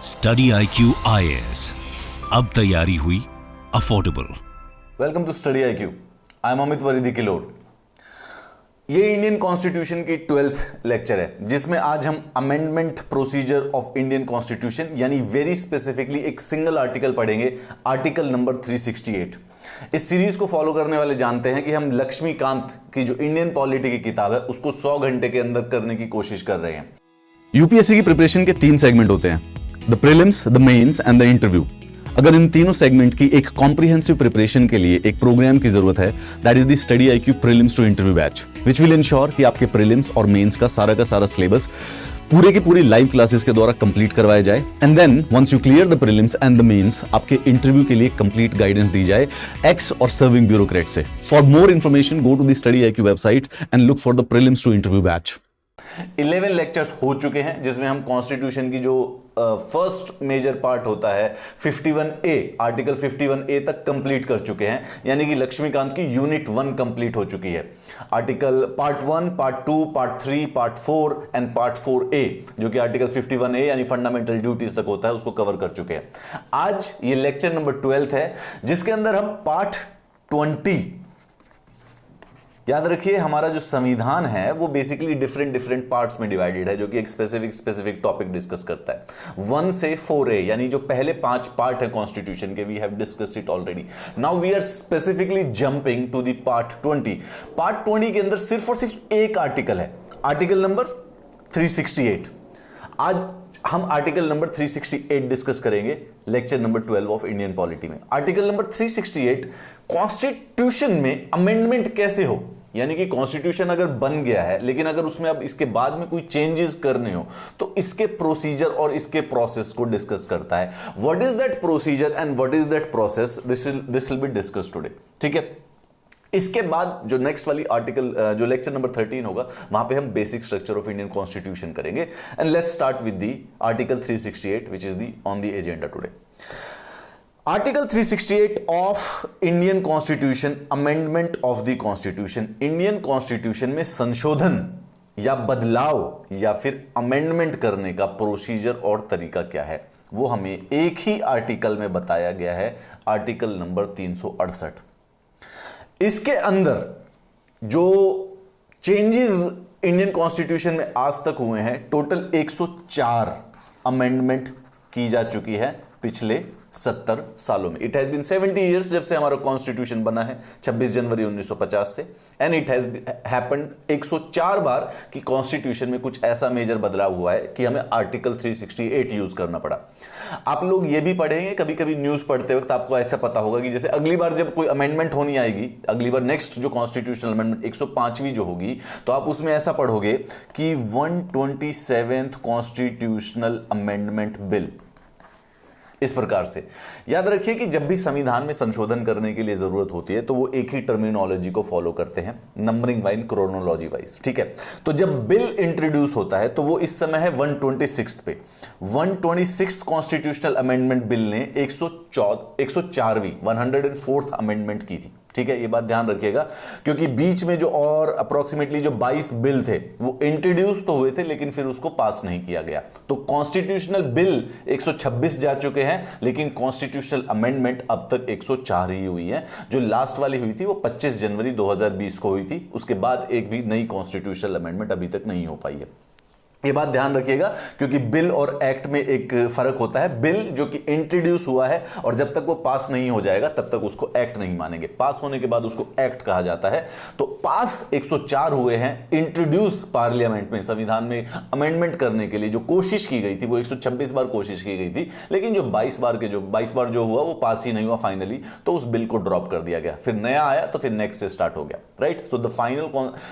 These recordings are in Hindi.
स्टडी IQ IAS, अब तैयारी हुई affordable. Welcome to study IQ। I am Amit वरीदी किलोर। ये इंडियन कॉन्स्टिट्यूशन की 12th लेक्चर है जिसमें आज हम amendment procedure of Indian constitution यानी वेरी स्पेसिफिकली एक सिंगल आर्टिकल पढ़ेंगे, आर्टिकल नंबर 368। इस सीरीज को फॉलो करने वाले जानते हैं कि हम लक्ष्मीकांत की जो इंडियन पॉलिटी की किताब है उसको 100 घंटे के अंदर करने की कोशिश कर रहे हैं। यूपीएससी की प्रिपरेशन के 3 सेगमेंट होते हैं, the prelims, the mains and the interview. अगर इन तीनों सेगमेंट की एक कॉम्प्रिहेंसिव प्रिपरेशन के लिए एक प्रोग्राम की जरूरत है, that is the study IQ prelims to interview batch, which will ensure कि आपके प्रीलिम्स और मेंस का सारा सिलेबस पूरे की पूरी लाइव क्लासेस के द्वारा कंप्लीट करवाया जाए। And then once you clear the prelims and the mains, आपके इंटरव्यू के लिए कंप्लीट गाइडेंस दी जाए एक्स और सर्विंग ब्यूरोक्रेट से। For more information go to the study IQ website and look for the prelims to interview batch. 11 lectures हो चुके हैं जिसमें हम कॉन्स्टिट्यूशन की जो फर्स्ट मेजर पार्ट होता है 51A, आर्टिकल 51A तक कंप्लीट कर चुके हैं, यानी कि लक्ष्मीकांत की यूनिट 1 कंप्लीट हो चुकी है। Article part 1, part 2, part 3, part 4 and part 4A जो कि आर्टिकल 51A यानी फंडामेंटल ड्यूटीज तक होता है उसको कवर कर चुके हैं। आज ये लेक्चर नंबर 12 है जिसके अंदर हम पार्ट 20, याद रखिए हमारा जो संविधान है वो बेसिकली डिफरेंट पार्ट्स में डिवाइडेड है जो कि एक स्पेसिफिक टॉपिक डिस्कस करता है। 1 से 4A यानी जो पहले 5 पार्ट है कॉन्स्टिट्यूशन के, we have discussed it already. Now we are specifically jumping to the part 20। Part 20 के अंदर सिर्फ और सिर्फ एक आर्टिकल है, आर्टिकल नंबर 368। आज हम आर्टिकल नंबर 368 डिस्कस करेंगे lecture number 12 of Indian polity में। आर्टिकल नंबर 368 कॉन्स्टिट्यूशन में अमेंडमेंट कैसे हो, यानी कि कॉन्स्टिट्यूशन अगर बन गया है लेकिन अगर उसमें अब इसके बाद में कोई चेंजेस करने हो तो इसके प्रोसीजर और इसके प्रोसेस को डिस्कस करता है। What is that procedure and what is that process, this will be discuss today. ठीक है, इसके बाद जो नेक्स्ट वाली आर्टिकल जो लेक्चर नंबर 13 होगा वहां पे हम basic structure of Indian constitution करेंगे। And let's start with the article 368 which is the on the agenda today. Article 368 of Indian constitution, amendment of the constitution. Indian constitution में संशोधन या बदलाव या फिर अमेंडमेंट करने का प्रोसीजर और तरीका क्या है वो हमें एक ही आर्टिकल में बताया गया है, आर्टिकल नंबर 368। इसके अंदर जो चेंजेस इंडियन कॉन्स्टिट्यूशन में आज तक हुए हैं, टोटल 104 अमेंडमेंट की जा चुकी है पिछले 70 सालों में। इट हैज बीन 70 इयर्स जब से हमारा कॉन्स्टिट्यूशन बना है 26 जनवरी 1950 से, एंड इट हैज हैपेंड 104 बार कि कॉन्स्टिट्यूशन में कुछ ऐसा मेजर बदलाव हुआ है कि हमें आर्टिकल 368 यूज करना पड़ा। आप लोग ये भी पढ़ेंगे, कभी कभी न्यूज पढ़ते वक्त आपको ऐसा पता होगा कि जैसे अगली बार जब कोई अमेंडमेंट होनी आएगी, अगली बार नेक्स्ट जो कॉन्स्टिट्यूशनल अमेंडमेंट 105वीं जो होगी, तो आप उसमें ऐसा पढ़ोगे कि 127th कॉन्स्टिट्यूशनल अमेंडमेंट बिल। इस प्रकार से याद रखिए कि जब भी संविधान में संशोधन करने के लिए जरूरत होती है तो वो एक ही टर्मिनोलॉजी को फॉलो करते हैं, नंबरिंग वाइज, क्रोनोलॉजी वाइज। ठीक है, तो जब बिल इंट्रोड्यूस होता है तो वो इस समय है 126 पे। 126 कॉन्स्टिट्यूशनल अमेंडमेंट बिल ने 104वीं 104th अमेंडमेंट की थी। ठीक है, ये बात ध्यान रखिएगा क्योंकि बीच में जो और अप्रोक्सीमेटली जो 22 बिल थे वो इंट्रोड्यूस तो हुए थे लेकिन फिर उसको पास नहीं किया गया। तो कॉन्स्टिट्यूशनल बिल 126 जा चुके हैं लेकिन कॉन्स्टिट्यूशनल अमेंडमेंट अब तक 104 ही हुई है। जो लास्ट वाली हुई थी वो 25 जनवरी 2020 को हुई थी, उसके बाद एक भी नई कॉन्स्टिट्यूशनल अमेंडमेंट अभी तक नहीं हो पाई है। ये बात ध्यान रखिएगा क्योंकि बिल और एक्ट में एक फर्क होता है। बिल जो कि इंट्रोड्यूस हुआ है और जब तक वो पास नहीं हो जाएगा तब तक उसको एक्ट नहीं मानेंगे, पास होने के बाद उसको एक्ट कहा जाता है। तो पास 104 हुए हैं, इंट्रोड्यूस पार्लियामेंट में संविधान में अमेंडमेंट करने के लिए जो कोशिश की गई थी वो 126 बार कोशिश की गई थी, लेकिन जो 22 बार जो हुआ वो पास ही नहीं हुआ फाइनली, तो उस बिल को ड्रॉप कर दिया गया। फिर नया आया तो फिर नेक्स्ट से स्टार्ट हो गया। Right, so the final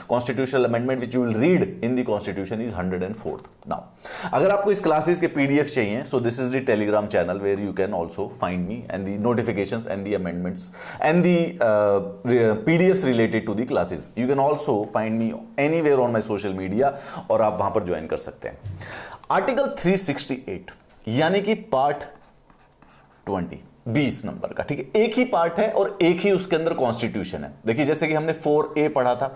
constitutional amendment which you will read in the constitution is 104th। Now अगर आपको इस क्लासेस के पीडीएफ चाहिए, so this is the Telegram channel where you can also find me and the notifications and the amendments and the PDFs related to the classes. You can also find me anywhere on my social media और आप वहां पर ज्वाइन कर सकते हैं। आर्टिकल 368 यानी कि पार्ट 20, 20 नंबर का, ठीक है। एक ही पार्ट है और एक ही उसके अंदर कॉन्स्टिट्यूशन है। देखिए जैसे कि हमने 4A पढ़ा था,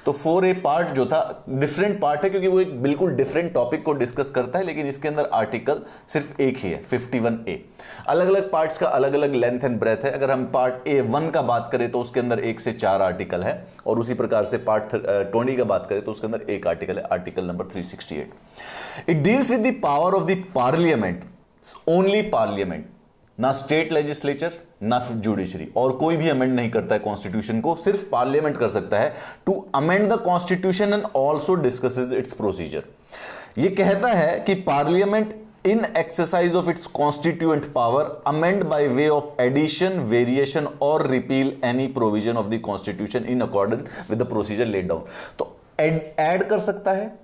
तो 4A पार्ट जो था डिफरेंट पार्ट है क्योंकि वो एक बिल्कुल डिफरेंट टॉपिक को डिस्कस करता है, लेकिन इसके अंदर आर्टिकल सिर्फ एक ही है, 51A। अलग अलग पार्ट्स का अलग अलग लेंथ एंड ब्रेथ है। अगर हम पार्ट A1 का बात करें तो उसके अंदर 1 से 4 आर्टिकल है, और उसी प्रकार से पार्ट 20 का बात करें तो उसके अंदर एक आर्टिकल है, article number 368। It deals with the power of the parliament, only parliament, ना स्टेट लेजिस्लेचर ना जुडिशरी, और कोई भी अमेंड नहीं करता है कॉन्स्टिट्यूशन को, सिर्फ पार्लियामेंट कर सकता है to amend the constitution and also discusses its procedure. यह कहता है कि parliament in exercise of its constituent power amend by way of addition, variation और repeal any provision of the constitution in accordance with the procedure laid down. तो ऐड कर सकता है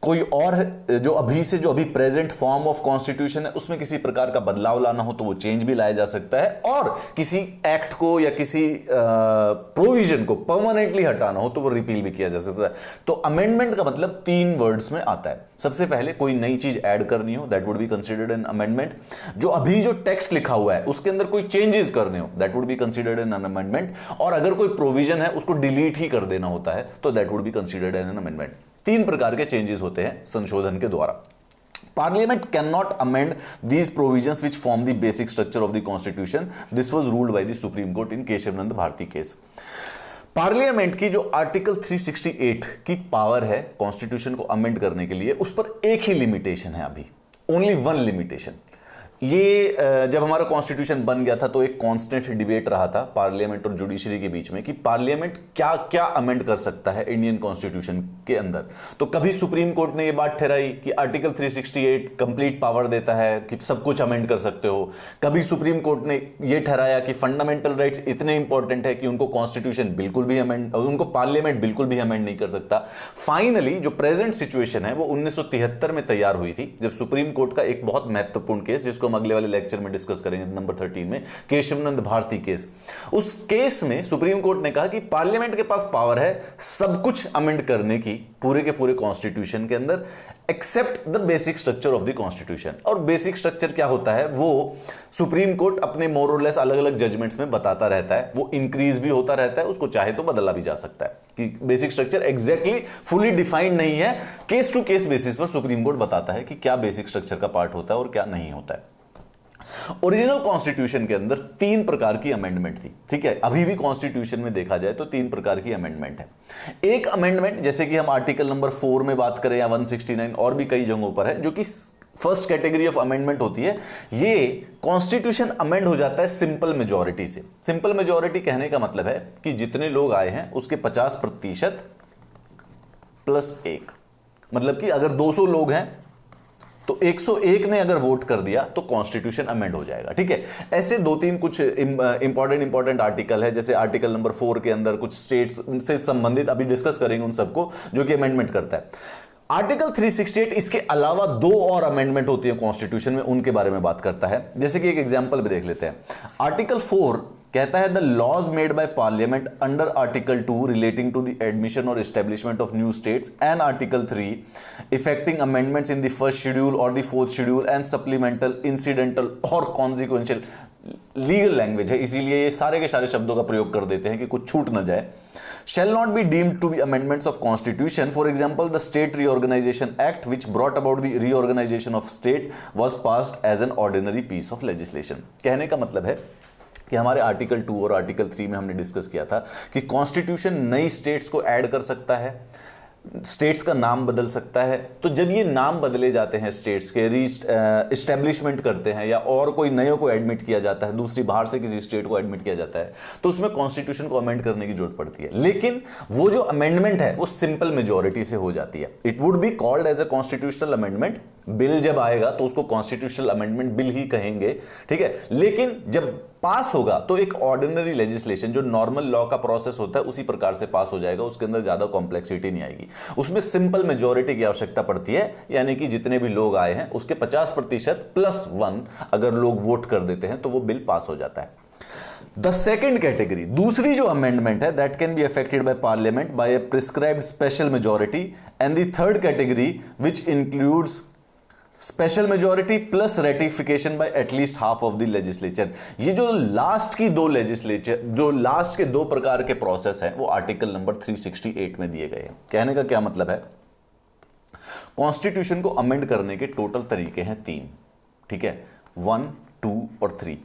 कोई और, जो अभी प्रेजेंट फॉर्म ऑफ कॉन्स्टिट्यूशन है उसमें किसी प्रकार का बदलाव लाना हो तो वो चेंज भी लाया जा सकता है, और किसी एक्ट को या किसी प्रोविजन को परमानेंटली हटाना हो तो वो रिपील भी किया जा सकता है। तो अमेंडमेंट का मतलब 3 वर्ड्स में आता है। सबसे पहले कोई नई चीज ऐड करनी हो, that would be considered an amendment. जो टेक्स्ट लिखा हुआ है उसके अंदर कोई चेंजेस करने हो, that would be considered an amendment. और अगर कोई प्रोविजन है उसको डिलीट ही कर देना होता है तो that would be considered an amendment. 3 प्रकार के चेंजेस होते हैं संशोधन के द्वारा। Parliament cannot amend these provisions which form the basic structure of the Constitution. This was ruled by the Supreme Court in Keshavananda Bharati case. Parliament की जो आर्टिकल 368 की पावर है कॉन्स्टिट्यूशन को अमेंड करने के लिए, उस पर एक ही लिमिटेशन है अभी, ओनली 1 लिमिटेशन। ये जब हमारा कॉन्स्टिट्यूशन बन गया था तो एक कांस्टेंट डिबेट रहा था पार्लियामेंट और जुडिशरी के बीच में कि पार्लियामेंट क्या क्या अमेंड कर सकता है इंडियन कॉन्स्टिट्यूशन के अंदर। तो कभी सुप्रीम कोर्ट ने ये बात ठहराई कि आर्टिकल 368 कंप्लीट पावर देता है कि सब कुछ अमेंड कर सकते हो। कभी सुप्रीम कोर्ट ने ये ठहराया कि फंडामेंटल राइट्स इतने इंपॉर्टेंट है कि उनको कॉन्स्टिट्यूशन बिल्कुल भी अमेंड, उनको पार्लियामेंट बिल्कुल भी अमेंड नहीं कर सकता। फाइनली जो प्रेजेंट सिचुएशन है वो 1973 में तैयार हुई थी, जब सुप्रीम कोर्ट का एक बहुत महत्वपूर्ण केस, जिसको हम अगले वाले लेक्चर में डिस्कस करेंगे, नंबर 13 में, केशवनंद भारती केस। उस केस में सुप्रीम कोर्ट ने कहा कि पार्लियामेंट के पास पावर है सब कुछ अमेंड करने की पूरे के पूरे कॉन्स्टिट्यूशन के अंदर, except the basic structure of the constitution. और बेसिक स्ट्रक्चर क्या होता है वो सुप्रीम कोर्ट अपने मोर और लेस अलग अलग जजमेंट्स में बताता रहता है, वो इंक्रीज भी होता रहता है, उसको चाहे तो बदला भी जा सकता है कि basic structure exactly fully defined नहीं है। केस टू केस बेसिस पर सुप्रीम कोर्ट बताता है कि क्या बेसिक स्ट्रक्चर का पार्ट होता है और क्या नहीं होता है। ओरिजिनल कॉन्स्टिट्यूशन के अंदर 3 प्रकार की अमेंडमेंट थी, ठीक है। अभी भी कॉन्स्टिट्यूशन में देखा जाए तो 3 प्रकार की अमेंडमेंट है। एक अमेंडमेंट जैसे कि हम आर्टिकल नंबर 4 में बात करें या 169 और भी कई जगहों पर है, जो कि फर्स्ट कैटेगरी ऑफ अमेंडमेंट होती है। ये कॉन्स्टिट्यूशन अमेंड हो जाता है सिंपल मेजॉरिटी से। सिंपल मेजॉरिटी कहने का मतलब है कि जितने लोग आए हैं उसके 50% प्लस 1, मतलब कि अगर 200 लोग हैं तो 101 ने अगर वोट कर दिया तो कॉन्स्टिट्यूशन अमेंड हो जाएगा, ठीक है। ऐसे 2-3 कुछ इंपॉर्टेंट आर्टिकल है, जैसे आर्टिकल नंबर 4 के अंदर कुछ स्टेट्स से संबंधित अभी डिस्कस करेंगे उन सबको, जो कि अमेंडमेंट करता है। आर्टिकल 368 इसके अलावा 2 और अमेंडमेंट होती है कॉन्स्टिट्यूशन में, उनके बारे में बात करता है। जैसे कि एक एग्जांपल भी देख लेते हैं। आर्टिकल 4 कहता है the laws made by parliament under article 2 relating to the admission और establishment of new states and article 3 effecting amendments in the first schedule और the 4th schedule and supplemental, incidental और कॉन्सिक्वेंशियल। लीगल लैंग्वेज है इसीलिए ये सारे के सारे शब्दों का प्रयोग कर देते हैं कि कुछ छूट न जाए। Shall not be deemed to be amendments of constitution. For example, the State Reorganization Act, which brought about the reorganization of state, was passed as an ordinary piece of legislation. कहने का मतलब है कि हमारे आर्टिकल 2 और आर्टिकल 3 में हमने डिस्कस किया था कि कॉन्स्टिट्यूशन नई स्टेट्स को ऐड कर सकता है, स्टेट्स का नाम बदल सकता है। तो जब ये नाम बदले जाते हैं स्टेट्स के, एस्टेब्लिशमेंट करते हैं या और कोई नए को एडमिट किया जाता है, दूसरी बाहर से किसी स्टेट को एडमिट किया जाता है, तो उसमें कॉन्स्टिट्यूशन को अमेंड करने की जरूरत पड़ती है। लेकिन वो जो अमेंडमेंट है वो सिंपल मेजॉरिटी से हो जाती है। It would be called as a constitutional amendment. Bill जब आएगा तो उसको कॉन्स्टिट्यूशनल अमेंडमेंट बिल ही कहेंगे, ठीक है। लेकिन जब पास होगा तो एक ऑर्डिनरी लेजिस्लेशन, जो नॉर्मल लॉ का प्रोसेस होता है, उसी प्रकार से पास हो जाएगा। उसके अंदर ज्यादा कॉम्प्लेक्सिटी नहीं आएगी। उसमें सिंपल मेजॉरिटी की आवश्यकता पड़ती है, यानी कि जितने भी लोग आए हैं उसके 50% प्लस 1 अगर लोग वोट कर देते हैं तो वो बिल पास हो जाता है। द सेकेंड कैटेगरी, दूसरी जो अमेंडमेंट है, that can be affected by parliament by a prescribed special majority. And the third category which includes special majority plus ratification by at least half of the legislature. ये जो लास्ट के दो प्रकार के प्रोसेस हैं वो आर्टिकल नंबर 368 में दिए गए हैं। कहने का क्या मतलब है, कॉन्स्टिट्यूशन को अमेंड करने के टोटल तरीके हैं 3, ठीक है, 1, 2 और 3।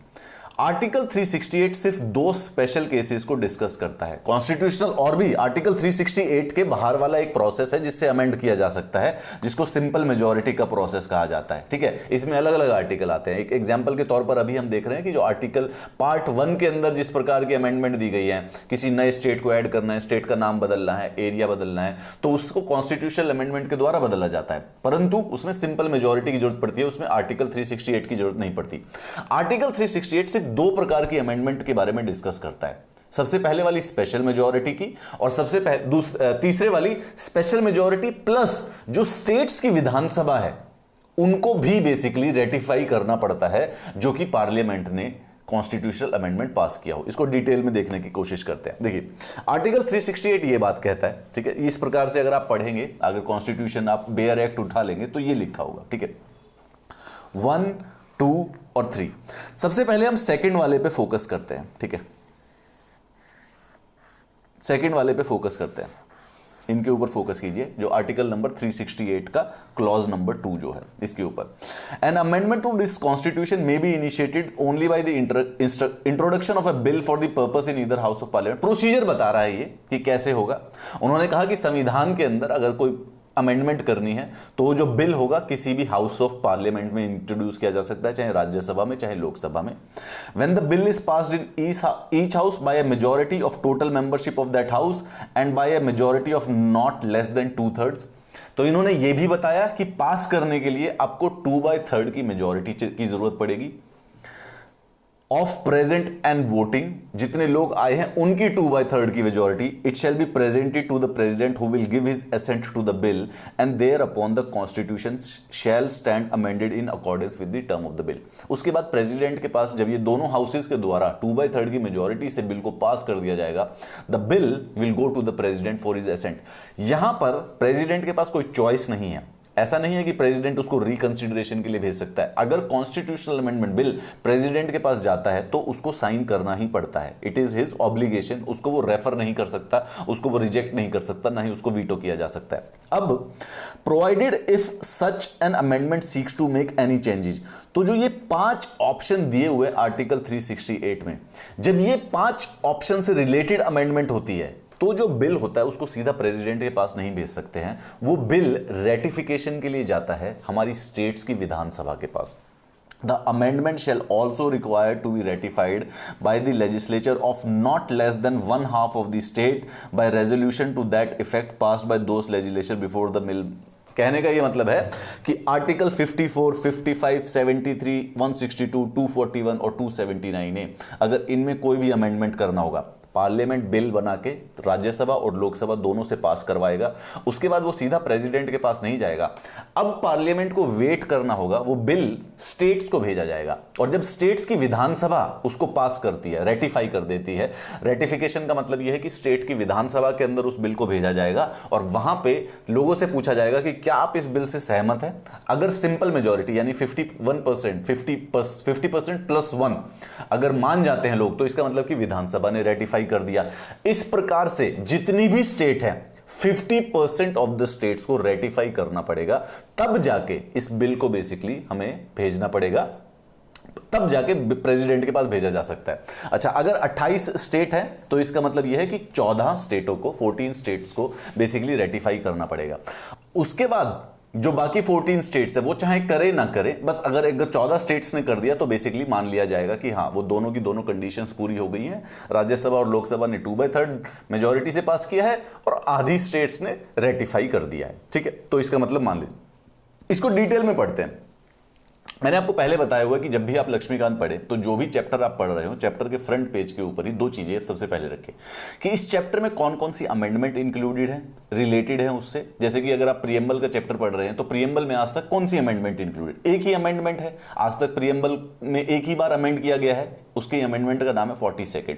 आर्टिकल 368 सिर्फ 2 स्पेशल केसेस को डिस्कस करता है। कॉन्स्टिट्यूशनल और भी आर्टिकल 368 के बाहर वाला एक प्रोसेस है जिससे अमेंड किया जा सकता है, जिसको सिंपल मेजॉरिटी का प्रोसेस कहा जाता है, ठीक है। इसमें अलग अलग आर्टिकल आते हैं। एक एग्जांपल के तौर पर अभी हम देख रहे हैं कि जो आर्टिकल पार्ट 1 के अंदर जिस प्रकार की अमेंडमेंट दी गई है, किसी नए स्टेट को ऐड करना है, स्टेट का नाम बदलना है, एरिया बदलना है, तो उसको कॉन्स्टिट्यूशनल अमेंडमेंट के द्वारा बदला जाता है, परंतु उसमें सिंपल मेजॉरिटी की जरूरत पड़ती है, उसमें आर्टिकल 368 की जरूरत नहीं पड़ती। आर्टिकल 368 सिर्फ 2 प्रकार की अमेंडमेंट के बारे में डिस्कस करता है। सबसे पहले वाली स्पेशल मेजॉरिटी की, और तीसरे वाली स्पेशल मेजॉरिटी प्लस जो स्टेट्स की विधानसभा है उनको भी बेसिकली रेटिफाई करना पड़ता है, जो कि पार्लियामेंट ने कॉन्स्टिट्यूशनल अमेंडमेंट पास किया हो। इसको डिटेल में देखने की कोशिश करते हैं। देखिए आर्टिकल 368 ये बात कहता है, ठीक है, इस प्रकार से अगर आप पढ़ेंगे, अगर कॉन्स्टिट्यूशन आप बेयर एक्ट उठा लेंगे तो ये लिखा होगा, ठीक है, 1, 2 और 3। सबसे पहले हम सेकंड वाले पे फोकस करते हैं, ठीक है, सेकंड वाले पे फोकस करते हैं, इनके ऊपर फोकस कीजिए, जो आर्टिकल नंबर 368 का क्लॉज नंबर 2 जो है इसके ऊपर। An amendment to this constitution may be initiated only by the introduction of a bill for the purpose in either house of parliament. Procedure बता रहा है ये कि कैसे होगा। उन्होंने कहा कि संविधान के अंदर अगर कोई अमेंडमेंट करनी है तो जो बिल होगा किसी भी हाउस ऑफ पार्लियामेंट में इंट्रोड्यूस किया जा सकता है, चाहे राज्यसभा में चाहे लोकसभा में। When the bill is passed in each house by a majority of total membership of that house and by a majority of not less than 2/3। तो इन्होंने यह भी बताया कि पास करने के लिए आपको 2/3 की मेजॉरिटी की जरूरत पड़ेगी। ऑफ प्रेजेंट एंड वोटिंग, जितने लोग आए हैं उनकी 2/3 की majority. It shall be presented to the president who will give his assent to the bill and thereupon the constitution shall stand amended in accordance with the term of the bill. उसके बाद प्रेसिडेंट के पास जब ये दोनों हाउसेस के द्वारा 2/3 की मेजॉरिटी से बिल को पास कर दिया जाएगा, the bill will go to the president for his assent. यहां पर प्रेसिडेंट के पास कोई चॉइस नहीं है। ऐसा नहीं है कि प्रेसिडेंट उसको रिकंसिडरेशन के लिए भेज सकता है। अगर कॉन्स्टिट्यूशनल अमेंडमेंट बिल प्रेसिडेंट के पास जाता है तो उसको साइन करना ही पड़ता है। It is his obligation. उसको वो रेफर नहीं कर सकता, उसको वो रिजेक्ट नहीं कर सकता, ना ही उसको वीटो किया जा सकता है। अब provided if such an amendment seeks to make any changes, तो जो ये 5 ऑप्शन दिए हुए आर्टिकल 368 में, जब ये 5 ऑप्शन से रिलेटेड अमेंडमेंट होती है तो जो बिल होता है उसको सीधा प्रेसिडेंट के पास नहीं भेज सकते हैं। वो बिल रेटिफिकेशन के लिए जाता है हमारी स्टेट्स की विधानसभा के पास। The amendment shall also require to be ratified by the legislature of not less than 1/2 of the state by resolution to that effect passed by those legislature before the bill। कहने का ये मतलब है कि आर्टिकल 54, 55, 73, 162, 241 और 279 है, अगर इनमें कोई भी अमेंडमेंट करना होगा, पार्लियामेंट बिल बना के राज्यसभा और लोकसभा दोनों से पास करवाएगा। उसके बाद वो सीधा प्रेसिडेंट के पास नहीं जाएगा। अब पार्लियामेंट को वेट करना होगा, वो बिल स्टेट्स को भेजा जाएगा और जब स्टेट्स की विधानसभा उसको पास करती है, रेटिफाई कर देती है। रेटिफिकेशन का मतलब यह है कि स्टेट की विधानसभा के अंदर उस बिल को भेजा जाएगा और वहां पे लोगों से पूछा जाएगा कि क्या आप इस बिल से सहमत हैं। अगर सिंपल मेजॉरिटी यानी 51%, 50% प्लस 1 अगर मान जाते हैं लोग, तो इसका मतलब कि विधानसभा ने रेटिफाई कर दिया। इस प्रकार से जितनी भी स्टेट है 50% ऑफ द स्टेट्स को रेटिफाई करना पड़ेगा, तब जाके इस बिल को बेसिकली हमें भेजना पड़ेगा, तब जाके प्रेसिडेंट के पास भेजा जा सकता है। अच्छा, अगर 28 स्टेट है तो इसका मतलब यह है कि 14 स्टेटों को, 14 स्टेट्स को बेसिकली रेटिफाई करना पड़ेगा। उसके बाद जो बाकी 14 स्टेट्स है वो चाहे करे ना करे, बस अगर 14 स्टेट्स ने कर दिया तो बेसिकली मान लिया जाएगा कि हाँ वो दोनों की दोनों कंडीशंस पूरी हो गई हैं। राज्यसभा और लोकसभा ने 2/3 मेजॉरिटी से पास किया है और आधी स्टेट्स ने रेटिफाई कर दिया है। ठीक है, तो इसका मतलब मान लीजिए। इसको डिटेल में पढ़ते हैं। मैंने आपको पहले बताया हुआ कि जब भी आप लक्ष्मीकांत पढ़े तो जो भी चैप्टर आप पढ़ रहे हो, चैप्टर के फ्रंट पेज के ऊपर ही 2 चीजें सबसे पहले रखें कि इस चैप्टर में कौन कौन सी अमेंडमेंट इंक्लूडेड है, रिलेटेड है उससे। जैसे कि अगर आप प्रियम्बल का चैप्टर पढ़ रहे हैं तो प्रियम्बल में आज तक कौन सी अमेंडमेंट इंक्लूडेड, एक ही अमेंडमेंट है। आज तक प्रियम्बल में एक ही बार अमेंड किया गया है, उसके अमेंडमेंट का नाम है 42nd।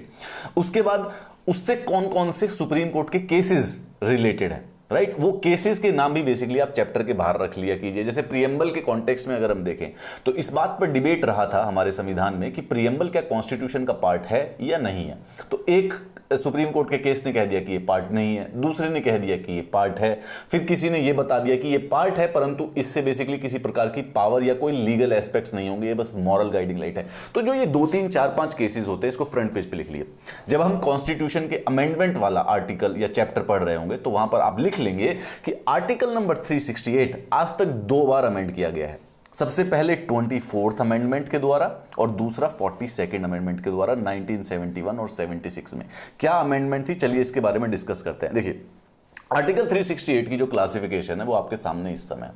उसके बाद उससे कौन कौन से सुप्रीम कोर्ट के केसेस रिलेटेड है, राइट वो केसेस के नाम भी बेसिकली आप चैप्टर के बाहर रख लिया कीजिए। जैसे प्रियम्बल के कॉन्टेक्स्ट में अगर हम देखें तो इस बात पर डिबेट रहा था हमारे संविधान में कि प्रियम्बल क्या कॉन्स्टिट्यूशन का पार्ट है या नहीं है। तो एक सुप्रीम कोर्ट के केस ने कह दिया कि ये पार्ट नहीं है, दूसरे ने कह दिया कि ये पार्ट है, फिर किसी ने ये बता दिया कि ये पार्ट है परंतु इससे बेसिकली किसी प्रकार की पावर या कोई लीगल एस्पेक्ट्स नहीं होंगे, ये बस मॉरल गाइडिंग लाइट है। तो जो ये 2 3 4 5 केसेस होते हैं इसको फ्रंट पेज पे लिख लिए। जब हम कॉन्स्टिट्यूशन के अमेंडमेंट वाला आर्टिकल या चैप्टर पढ़ रहे होंगे तो वहां पर आप लिख लेंगे कि आर्टिकल नंबर 368 आज तक 2 बार अमेंड किया गया है। सबसे पहले 24th अमेंडमेंट के द्वारा और दूसरा 42nd अमेंडमेंट के द्वारा 1971 और 76 में। क्या अमेंडमेंट थी, चलिए इसके बारे में डिस्कस करते हैं। देखिए आर्टिकल 368 की जो क्लासिफिकेशन है वो आपके सामने इस समय।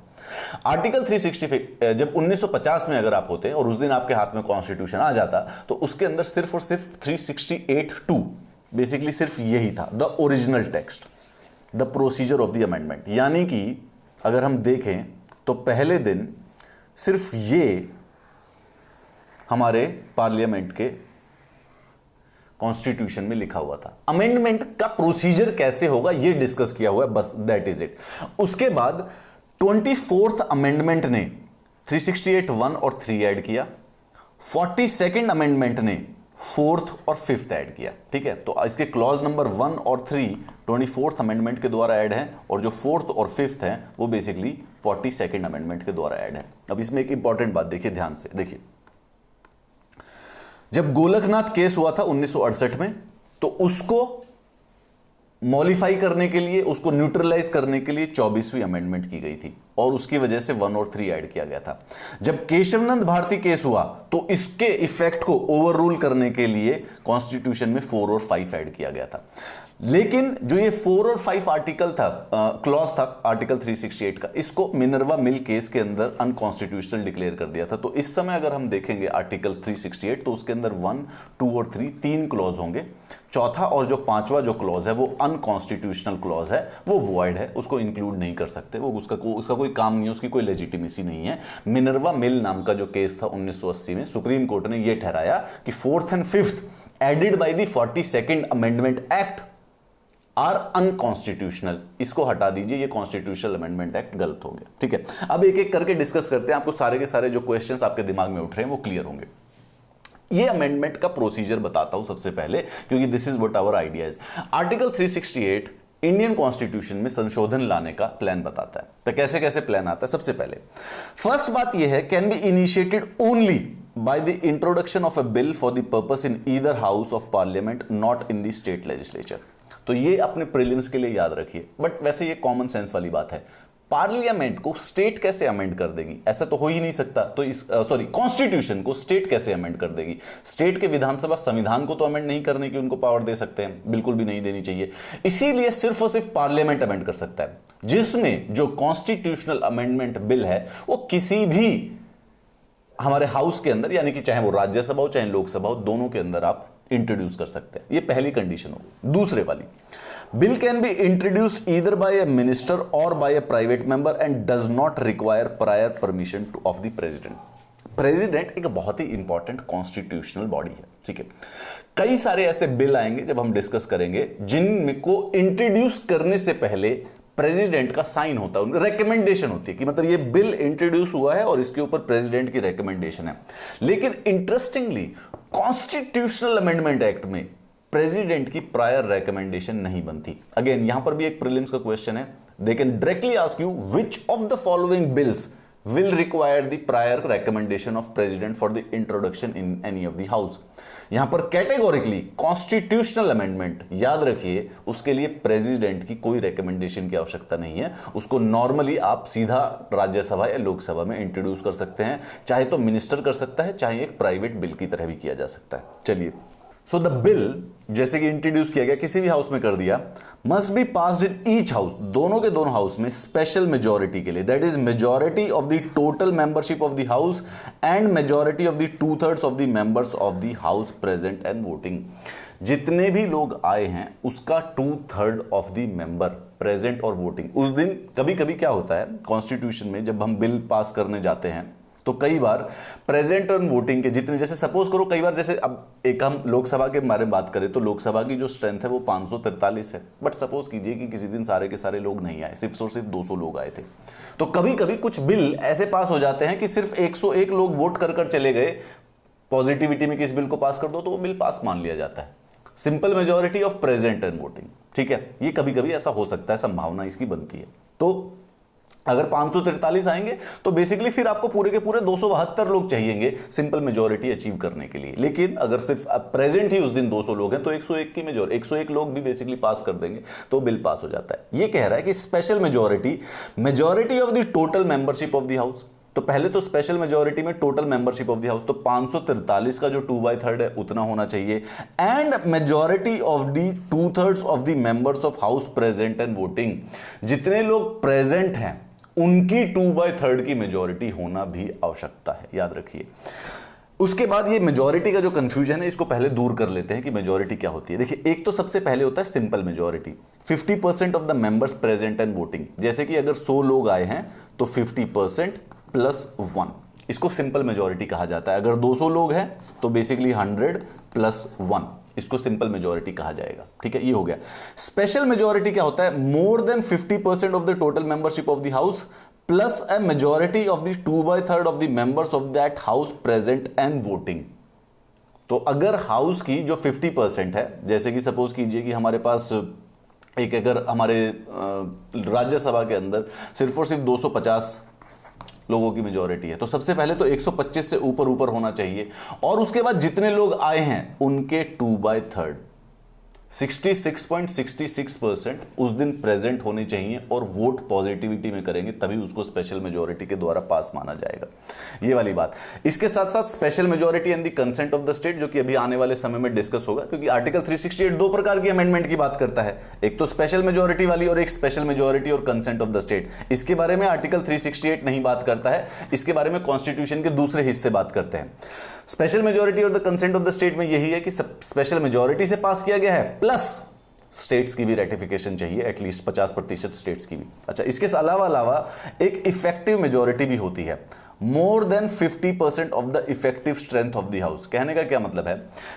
आर्टिकल 365 जब 1950 में अगर आप होते और उस दिन आपके हाथ में कॉन्स्टिट्यूशन आ जाता तो उसके अंदर सिर्फ और सिर्फ 368(2) बेसिकली सिर्फ यही था, the original text, the procedure of the amendment. यानी कि अगर हम देखें तो पहले दिन सिर्फ ये हमारे पार्लियामेंट के कॉन्स्टिट्यूशन में लिखा हुआ था। अमेंडमेंट का प्रोसीजर कैसे होगा ये डिस्कस किया हुआ है, बस दैट इज इट। उसके बाद 24th अमेंडमेंट ने 368(1) और 3 ऐड किया, 42nd अमेंडमेंट ने 4th और 5th ऐड किया। ठीक है, तो इसके क्लॉज नंबर 1 और 3 24th अमेंडमेंट के द्वारा ऐड है और जो 4th और 5th है वो बेसिकली 42nd अमेंडमेंट के द्वारा ऐड है। अब इसमें एक इंपॉर्टेंट बात देखिए, ध्यान से देखिए। जब गोलकनाथ केस हुआ था 1968 में तो उसको मॉडिफाई करने के लिए, उसको न्यूट्रलाइज करने के लिए 24वीं अमेंडमेंट की गई थी और उसकी वजह से 1 और 3 ऐड किया गया था। जब केशवनंद भारती केस हुआ तो इसके इफेक्ट को ओवर रूल करने के लिए कॉन्स्टिट्यूशन में 4 और 5 ऐड किया गया था। लेकिन जो ये 4 और 5 आर्टिकल था, क्लॉज था आर्टिकल 368 का, इसको मिनर्वा मिल केस के अंदर अनकॉन्स्टिट्यूशनल डिक्लेयर कर दिया था। तो इस समय अगर हम देखेंगे आर्टिकल 368 तो उसके अंदर 1, 2 और 3 3 क्लॉज होंगे। चौथा और जो 5वां जो क्लॉज है वो अनकॉन्स्टिट्यूशनल क्लॉज है, वो वॉइड है, उसको इंक्लूड नहीं कर सकते, वो उसका कोई काम नहीं है, उसकी कोई लेजिटिमेसी नहीं है। मिनर्वा मिल नाम का जो केस था 1980 में, सुप्रीम कोर्ट ने यह ठहराया कि 4th and 5th added by the 42nd amendment act are unconstitutional. इसको हटा दीजिए, ये कॉन्स्टिट्यूशनल अमेंडमेंट एक्ट गलत हो गया। ठीक है, अब एक एक करके डिस्कस करते हैं, आपको सारे के सारे जो क्वेश्चंस आपके दिमाग में उठ रहे हैं वो क्लियर होंगे। ये अमेंडमेंट का प्रोसीजर बताता हूं सबसे पहले, क्योंकि this is what our idea is. Article 368 Indian constitution में संशोधन लाने का प्लान बताता है। तो कैसे कैसे प्लान आता है, सबसे पहले फर्स्ट बात यह है, can be initiated only by the introduction of a bill for the purpose in either house of parliament not in the state legislature। तो ये अपने प्रीलिम्स के लिए याद रखिए, बट वैसे ये कॉमन सेंस वाली बात है। पार्लियामेंट को स्टेट कैसे अमेंड कर देगी, ऐसा तो हो ही नहीं सकता। तो इस कॉन्स्टिट्यूशन को स्टेट कैसे अमेंड कर देगी? स्टेट के विधानसभा संविधान को तो अमेंड नहीं करने की उनको पावर दे सकते हैं, बिल्कुल भी नहीं देनी चाहिए। इसीलिए सिर्फ और सिर्फ पार्लियामेंट अमेंड कर सकता है, जिसमें जो कॉन्स्टिट्यूशनल अमेंडमेंट बिल है वो किसी भी हमारे हाउस के अंदर, यानी कि चाहे वो राज्यसभा हो चाहे लोकसभा हो, दोनों के अंदर आप इंट्रोड्यूस कर सकते हैं। ये पहली कंडीशन होगी। दूसरे वाली, bill can be introduced either by a minister और by a private member and does not require prior permission of the president. President एक बहुत ही इंपॉर्टेंट कॉन्स्टिट्यूशनल बॉडी है। ठीक है, कई सारे ऐसे बिल आएंगे जब हम डिस्कस करेंगे जिनको इंट्रोड्यूस करने से पहले प्रेसिडेंट का साइन होता है, रेकमेंडेशन होती है कि मतलब ये बिल इंट्रोड्यूस हुआ है और इसके ऊपर प्रेसिडेंट की रेकमेंडेशन है। लेकिन इंटरेस्टिंगली कॉन्स्टिट्यूशनल अमेंडमेंट एक्ट में प्रेसिडेंट की प्रायर रेकमेंडेशन नहीं बनती। अगेन यहां पर भी एक प्रीलिम्स का क्वेश्चन है, they can directly ask you which of the following bills will require the prior recommendation of president for the introduction in any of the house। यहां पर कैटेगोरिकली कॉन्स्टिट्यूशनल अमेंडमेंट याद रखिए, उसके लिए प्रेसिडेंट की कोई रिकमेंडेशन की आवश्यकता नहीं है। उसको नॉर्मली आप सीधा राज्यसभा या लोकसभा में इंट्रोड्यूस कर सकते हैं, चाहे तो मिनिस्टर कर सकता है, चाहे एक प्राइवेट बिल की तरह भी किया जा सकता है। चलिए, सो द बिल जैसे कि इंट्रोड्यूस किया गया, किसी भी हाउस में कर दिया, must be passed in each house, दोनों के दोनों हाउस में स्पेशल मेजॉरिटी के लिए, that is majority of the total membership of the house and majority of the 2/3 of the members of the house present and voting. जितने भी लोग आए हैं उसका 2/3 ऑफ द मेंबर प्रेजेंट और वोटिंग। उस दिन कभी कभी क्या होता है कॉन्स्टिट्यूशन में, जब हम बिल पास करने जाते हैं तो कई बार प्रेजेंट ऑन वोटिंग के जितने, जैसे सपोज करो कई बार, जैसे अब एक हम लोकसभा के बारे में बात करें तो लोकसभा की जो स्ट्रेंथ है वो 543 है, बट सपोज कीजिए कि किसी दिन सारे के सारे लोग नहीं आए, सिर्फ और सिर्फ 200 लोग आए थे, तो कभी कभी कुछ बिल ऐसे पास हो जाते हैं कि सिर्फ 101 लोग वोट कर चले गए, पॉजिटिविटी में किस बिल को पास कर दो तो वो बिल पास मान लिया जाता है। Simple majority of present and voting, ठीक है, ये कभी कभी ऐसा हो सकता है, संभावना इसकी बनती है। तो अगर 543 आएंगे तो बेसिकली फिर आपको पूरे के पूरे 272 लोग चाहिएंगे सिंपल मेजॉरिटी अचीव करने के लिए। लेकिन अगर सिर्फ प्रेजेंट ही उस दिन 200 लोग हैं तो 101 की मेजॉरिटी, 101 लोग भी बेसिकली पास कर देंगे तो बिल पास हो जाता है। ये कह रहा है कि special majority of the total membership of the house, तो पहले तो स्पेशल मेजॉरिटी में total membership of the house, तो 543 का जो 2/3 है उतना होना चाहिए, and majority of the 2/3 of the members of house present and voting, जितने लोग प्रेजेंट हैं उनकी 2/3 की मेजॉरिटी होना भी आवश्यकता है, याद रखिए। उसके बाद ये मेजॉरिटी का जो कंफ्यूजन है इसको पहले दूर कर लेते हैं कि मेजॉरिटी क्या होती है। देखिए, एक तो सबसे पहले होता है simple majority, 50% of the members present and voting. जैसे कि अगर 100 लोग आए हैं तो 50% प्लस 1, इसको सिंपल मेजॉरिटी कहा जाता है। अगर 200 लोग हैं तो बेसिकली 100 प्लस 1, इसको सिंपल मेजॉरिटी कहा जाएगा, ठीक है, ये हो गया। स्पेशल मेजॉरिटी क्या होता है? More than 50% of the total membership of the house plus a majority of the 2/3 of the members of that house present and voting. तो अगर हाउस की जो 50% है, जैसे कि सपोज कीजिए कि हमारे पास एक, अगर हमारे राज्यसभा के अंदर सिर्फ और सिर्फ 250 लोगों की मेजॉरिटी है, तो सबसे पहले तो 125 से ऊपर होना चाहिए, और उसके बाद जितने लोग आए हैं उनके 2/3, 66.66% उस दिन प्रेजेंट होने चाहिए और वोट पॉजिटिविटी में करेंगे, तभी उसको स्पेशल मेजॉरिटी के द्वारा पास माना जाएगा। ये वाली बात। इसके साथ साथ special majority and the consent of the state, जो कि अभी आने वाले समय में डिस्कस होगा, क्योंकि आर्टिकल 368 दो प्रकार की अमेंडमेंट की बात करता है, एक तो स्पेशल मेजॉरिटी वाली और एक स्पेशल मेजॉरिटी और कंसेंट ऑफ द स्टेट। इसके बारे में आर्टिकल 368 नहीं बात करता है, इसके बारे में कॉन्स्टिट्यूशन के दूसरे हिस्से बात करते हैं। स्पेशल मेजॉरिटी और the consent of the state में यही है कि स्पेशल मेजॉरिटी से पास किया गया है, प्लस स्टेट्स की भी रेटिफिकेशन चाहिए, एटलीस्ट 50% स्टेट्स की भी। अच्छा, इसके अलावा एक इफेक्टिव मेजॉरिटी भी होती है, more than 50% of the effective strength of the house. कहने का क्या मतलब है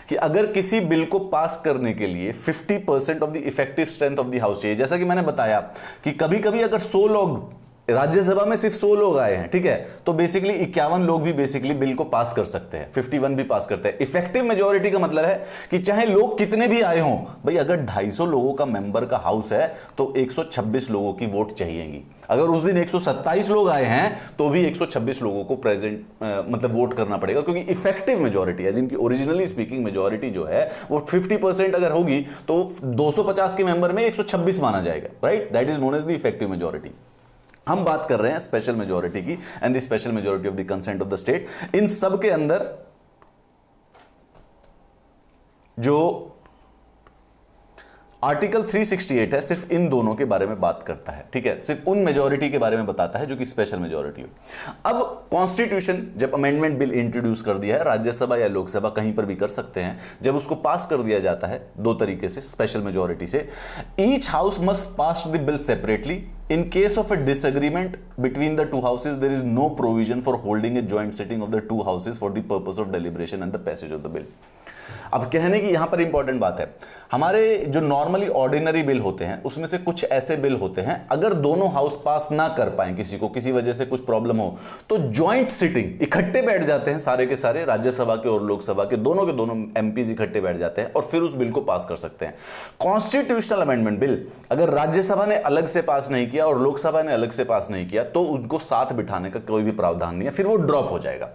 कि अगर किसी बिल को पास करने के लिए 50% of the effective strength of the house चाहिए, जैसा कि मैंने बताया कि कभी कभी अगर 100 लोग, राज्यसभा में सिर्फ 100 लोग आए हैं, ठीक है, तो बेसिकली 51 लोग भी बेसिकली बिल को पास कर सकते हैं, 51 भी पास करते हैं। इफेक्टिव मेजॉरिटी का मतलब है कि चाहे लोग कितने भी आए हों, भाई अगर 250 लोगों का मेंबर का हाउस है तो 126 लोगों की वोट चाहिएगी। अगर उस दिन 127 लोग आए हैं तो भी 126 लोगों को प्रेजेंट मतलब वोट करना पड़ेगा, क्योंकि इफेक्टिव मेजॉरिटी है, जिनकी ओरिजिनली स्पीकिंग मेजॉरिटी जो है वो 50% अगर होगी तो 250 के मेंबर में 126 माना जाएगा, right? That is known as the effective majority. हम बात कर रहे हैं स्पेशल मेजॉरिटी की and the special majority of the consent of the state. इन सब के अंदर जो आर्टिकल 368 है सिर्फ इन दोनों के बारे में बात करता है, ठीक है, सिर्फ उन मेजॉरिटी के बारे में बताता है जो कि स्पेशल मेजॉरिटी हो। अब कॉन्स्टिट्यूशन जब अमेंडमेंट बिल इंट्रोड्यूस कर दिया है, राज्यसभा या लोकसभा कहीं पर भी कर सकते हैं, जब उसको पास कर दिया जाता है दो तरीके से, स्पेशल मेजॉरिटी से, each house must pass the bill separately. In case of a disagreement between the two houses, there is no provision for holding a joint sitting of the two houses for the purpose of deliberation and the passage of the bill. अब कहने की यहां पर इंपॉर्टेंट बात है, हमारे जो नॉर्मली ऑर्डिनरी बिल होते हैं उसमें से कुछ ऐसे बिल होते हैं, अगर दोनों हाउस पास ना कर पाए, किसी को किसी वजह से कुछ प्रॉब्लम हो, तो जॉइंट सिटिंग, इकट्ठे बैठ जाते हैं सारे के सारे, राज्यसभा के और लोकसभा के दोनों एमपीज इकट्ठे बैठ जाते हैं और फिर उस बिल को पास कर सकते हैं। कॉन्स्टिट्यूशनल अमेंडमेंट बिल अगर राज्यसभा ने अलग से पास नहीं किया और लोकसभा ने अलग से पास नहीं किया तो उनको साथ बिठाने का कोई भी प्रावधान नहीं है, फिर वो ड्रॉप हो जाएगा।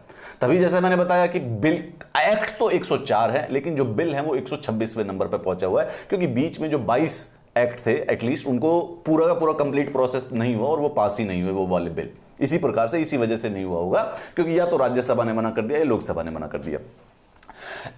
तभी जैसा मैंने बताया कि बिल एक्ट तो 104 है, लेकिन जो बिल है वो 126वें नंबर पर पहुंचा हुआ है, क्योंकि बीच में जो 22 एक्ट थे एटलीस्ट उनको पूरा का पूरा कंप्लीट प्रोसेस नहीं हुआ और वो पास ही नहीं हुए वो वाले बिल। इसी प्रकार से इसी वजह से नहीं हुआ होगा, क्योंकि या तो राज्यसभा ने मना कर दिया या लोकसभा ने मना कर दिया।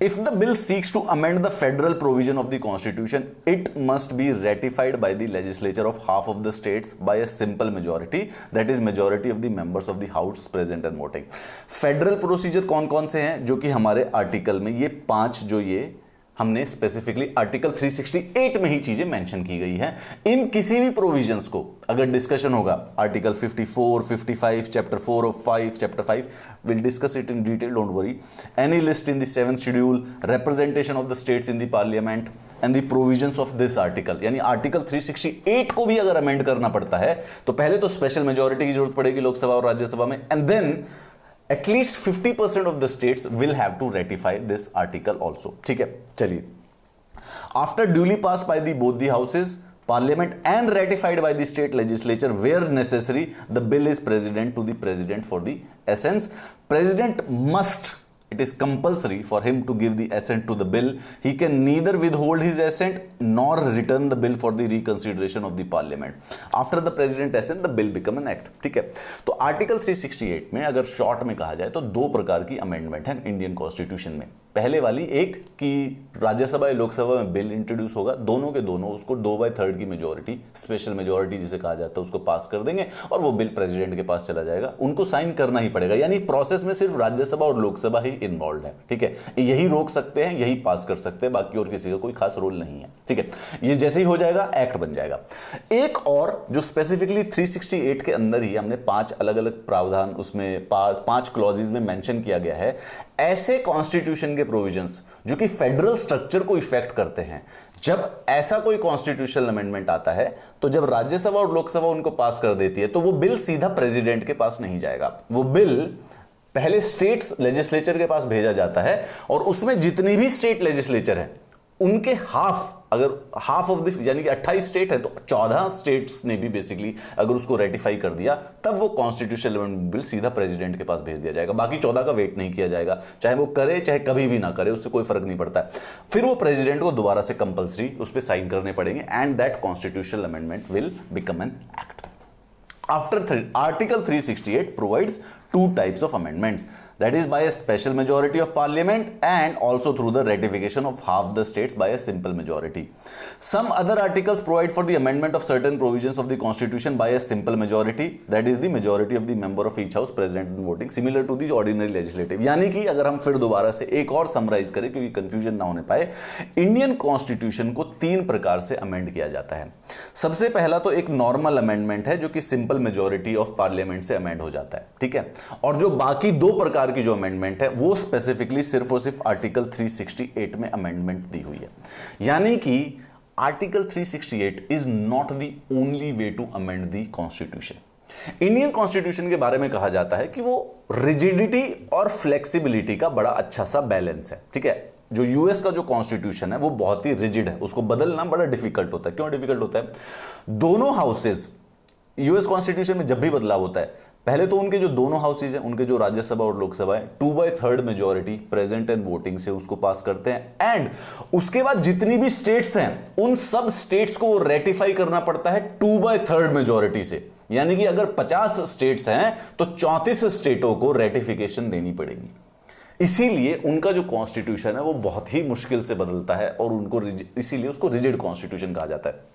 If the bill seeks to amend the federal provision of the constitution, it must be ratified by the legislature of half of the states by a simple majority, that is majority of the members of the house present and voting. Federal procedure कौन कौन से हैं जो कि हमारे आर्टिकल में ये 5 जो ये हमने स्पेसिफिकली आर्टिकल 368 में ही चीजें मेंशन की गई हैं। इन किसी भी प्रोविजंस को अगर डिस्कशन होगा article 54, 55, chapter 4 of 5, chapter 5 will discuss it in detail, don't worry. Any list in the 7th schedule, representation of the states in the parliament and the provisions of this article, यानी आर्टिकल 368 को भी अगर अमेंड करना पड़ता है तो पहले तो स्पेशल मेजोरिटी की जरूरत पड़ेगी लोकसभा और राज्यसभा में, and then at least 50% of the states will have to ratify this article also. ठीक है, चलिए। After duly passed by the both the houses, parliament and ratified by the state legislature where necessary, the bill is presented to the president for the assent. President must, it is compulsory for him to give the assent to the bill. He can neither withhold his assent nor return the bill for the reconsideration of the parliament. After the president assent, the bill become an act. ठीक है, तो आर्टिकल 368 में अगर शॉर्ट में कहा जाए तो दो प्रकार की अमेंडमेंट है इंडियन कॉन्स्टिट्यूशन में। पहले वाली एक कि राज्यसभा या लोकसभा में बिल इंट्रोड्यूस होगा, दोनों के दोनों उसको 2/3 की मेजोरिटी, स्पेशल मेजोरिटी जिसे कहा जाता है, उसको पास कर देंगे और वो बिल प्रेसिडेंट के पास चला जाएगा, उनको साइन करना ही पड़ेगा। यानी प्रोसेस में सिर्फ राज्यसभा और लोकसभा ही इन्वॉल्व है। ठीक है, यही रोक सकते हैं, यही पास कर सकते हैं, बाकी और किसी का कोई खास रोल नहीं है। ठीक है, ये जैसे ही हो जाएगा एक्ट बन जाएगा। एक और जो स्पेसिफिकली 368 के अंदर ही हमने 5 अलग अलग प्रावधान उसमें 5 क्लॉजेज में मेंशन किया गया है, ऐसे कॉन्स्टिट्यूशन के प्रोविजंस जो कि फेडरल स्ट्रक्चर को इफेक्ट करते हैं। जब ऐसा कोई कॉन्स्टिट्यूशनल अमेंडमेंट आता है तो जब राज्यसभा और लोकसभा उनको पास कर देती है तो वो बिल सीधा प्रेसिडेंट के पास नहीं जाएगा, वो बिल पहले स्टेट्स लेजिस्लेचर के पास भेजा जाता है और उसमें जितनी भी स्टेट लेजिस्लेचर है उनके हाफ ऑफ द, यानी कि 28 स्टेट है तो 14 स्टेट्स ने भी बेसिकली अगर उसको रेटिफाई कर दिया तब वो कॉन्स्टिट्यूशनल अमेंडमेंट बिल सीधा प्रेसिडेंट के पास भेज दिया जाएगा। बाकी 14 का वेट नहीं किया जाएगा, चाहे वो करे चाहे कभी भी ना करे, उससे कोई फर्क नहीं पड़ता है। फिर वो प्रेसिडेंट को दोबारा से कंपल्सरी उस पर साइन करने पड़ेंगे and that constitutional amendment will become an act. After Article 368 provides 2 types of amendments, that is by a special majority of parliament and also through the ratification of half the states by a simple majority. Some other articles provide for the amendment of certain provisions of the constitution by a simple majority, that is the majority of the member of each house present and voting, similar to the ordinary legislative. यानी कि अगर हम फिर दोबारा से एक और समराइज करें क्योंकि कंफ्यूजन ना होने पाए, इंडियन कॉन्स्टिट्यूशन को 3 प्रकार से अमेंड किया जाता है। सबसे पहला तो एक नॉर्मल अमेंडमेंट है जो कि सिंपल मेजॉरिटी ऑफ पार्लियामेंट से अमेंड हो जाता है। ठीक है, और जो बाकी 2 प्रकार की जो अमेंडमेंट है वो स्पेसिफिकली सिर्फ और सिर्फ आर्टिकल 368 में अमेंडमेंट दी हुई है। यानी कि article 368 is not the only way to amend the constitution. Indian constitution के बारे में कहा जाता है कि वो रिजिडिटी और फ्लेक्सिबिलिटी का बड़ा अच्छा सा बैलेंस है। ठीक है, जो यूएस का जो कॉन्स्टिट्यूशन है वो बहुत ही रिजिड है, उसको बदलना बड़ा डिफिकल्ट होता है। क्यों डिफिकल्ट होता है? दोनों हाउसेज यूएस कॉन्स्टिट्यूशन में जब भी बदलाव होता है, पहले तो उनके जो दोनों हाउसेज हैं, उनके जो राज्यसभा और लोकसभा है, 2/3 मेजोरिटी प्रेजेंट एंड वोटिंग से उसको पास करते हैं एंड उसके बाद जितनी भी स्टेट्स हैं उन सब स्टेट्स को रेटिफाई करना पड़ता है 2/3 मेजोरिटी से। यानी कि अगर 50 स्टेट्स हैं तो 34 स्टेटों को रेटिफिकेशन देनी पड़ेगी। इसीलिए उनका जो कॉन्स्टिट्यूशन है वो बहुत ही मुश्किल से बदलता है और उनको इसीलिए उसको रिजिड कॉन्स्टिट्यूशन कहा जाता है।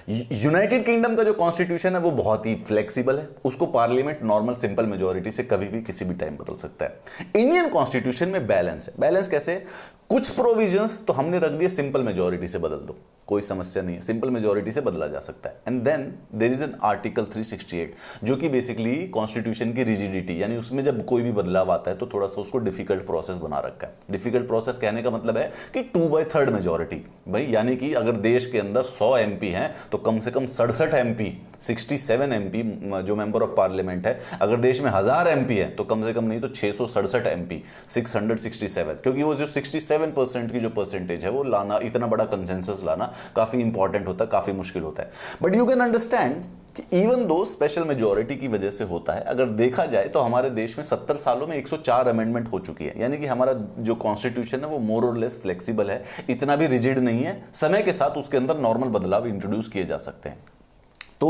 यूनाइटेड किंगडम का जो कॉन्स्टिट्यूशन है वो बहुत ही फ्लेक्सिबल है, उसको पार्लियामेंट नॉर्मल सिंपल मेजोरिटी से कभी भी किसी भी टाइम बदल सकता है। इंडियन कॉन्स्टिट्यूशन में बैलेंस है। बैलेंस कैसे? कुछ प्रोविजंस तो हमने रख दिए सिंपल मेजोरिटी से बदल दो, कोई समस्या नहीं है, सिंपल मेजोरिटी से बदला जा सकता है। And then there is an article 368 जो कि बेसिकली कॉन्स्टिट्यूशन की रिजिडिटी, यानी उसमें जब कोई भी बदलाव आता है तो थोड़ा सा उसको डिफिकल्ट प्रोसेस बना रखा है। डिफिकल्ट प्रोसेस कहने का मतलब है कि 2/3 मेजोरिटी भाई, यानी कि अगर देश के अंदर 100 एमपी हैं तो कम से कम 67 एमपी, 67 एमपी जो मेंबर ऑफ पार्लियामेंट है, अगर देश में 1000 एमपी है तो कम से कम नहीं तो 667 एमपी, 667, क्योंकि वो जो 67% की जो परसेंटेज है वो लाना, इतना बड़ा कंसेंसस लाना काफी इंपॉर्टेंट होता है, काफी मुश्किल होता है। बट यू कैन अंडरस्टैंड कि इवन दो स्पेशल मेजोरिटी की वजह से होता है, अगर देखा जाए तो हमारे देश में 70 सालों में 104 अमेंडमेंट हो चुकी है। यानी कि हमारा जो कॉन्स्टिट्यूशन है वो मोर और लेस फ्लेक्सिबल है, इतना भी रिजिड नहीं है। समय के साथ उसके अंदर नॉर्मल बदलाव इंट्रोड्यूस किए जा सकते हैं। तो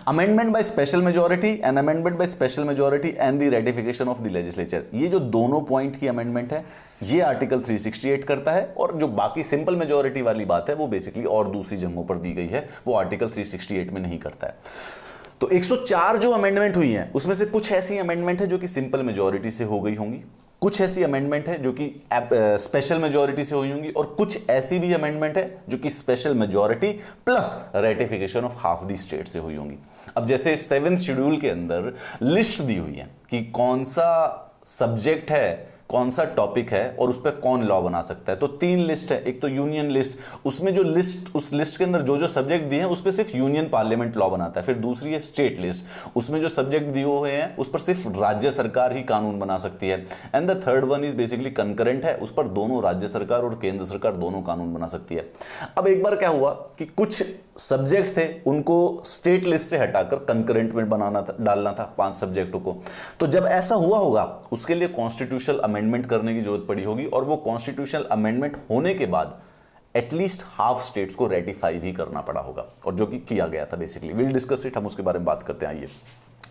amendment by special majority and amendment by special majority and the ratification of the legislature, ये जो दोनों पॉइंट की अमेंडमेंट है ये आर्टिकल 368 करता है, और जो बाकी सिंपल मेजोरिटी वाली बात है वो बेसिकली और दूसरी जगहों पर दी गई है, वो आर्टिकल 368 में नहीं करता है। तो 104 जो अमेंडमेंट हुई है उसमें से कुछ ऐसी अमेंडमेंट है जो कि सिंपल मेजोरिटी से हो गई होंगी, कुछ ऐसी अमेंडमेंट है जो कि स्पेशल मेजॉरिटी से हुई होंगी और कुछ ऐसी भी अमेंडमेंट है जो कि special majority plus ratification of half the state से हुई होंगी। अब जैसे 7th शेड्यूल के अंदर लिस्ट दी हुई है कि कौन सा सब्जेक्ट है, कौन सा टॉपिक है और उस पर कौन लॉ बना सकता है। तो 3 लिस्ट है, एक तो यूनियन लिस्ट, उसमें जो लिस्ट, उस लिस्ट के अंदर जो जो सब्जेक्ट दिए हैं उस पर सिर्फ यूनियन पार्लियामेंट लॉ बनाता है। फिर दूसरी है स्टेट लिस्ट, उसमें जो सब्जेक्ट दिए हुए हैं उस पर सिर्फ राज्य सरकार ही कानून बना सकती है। And the third one is basically concurrent है, उस पर दोनों राज्य सरकार और केंद्र सरकार दोनों कानून बना सकती है। अब एक बार क्या हुआ कि कुछ सब्जेक्ट थे उनको स्टेट लिस्ट से हटाकर कंकरेंट में बनाना था, डालना था 5 सब्जेक्टों को। तो जब ऐसा हुआ होगा उसके लिए कॉन्स्टिट्यूशनल अमेंडमेंट करने की जरूरत पड़ी होगी और वो कॉन्स्टिट्यूशनल अमेंडमेंट होने के बाद एटलीस्ट हाफ स्टेट्स को रेटिफाई भी करना पड़ा होगा, और जो कि किया गया था बेसिकली। विल डिस्कस इट, हम उसके बारे में बात करते हैं। आइए,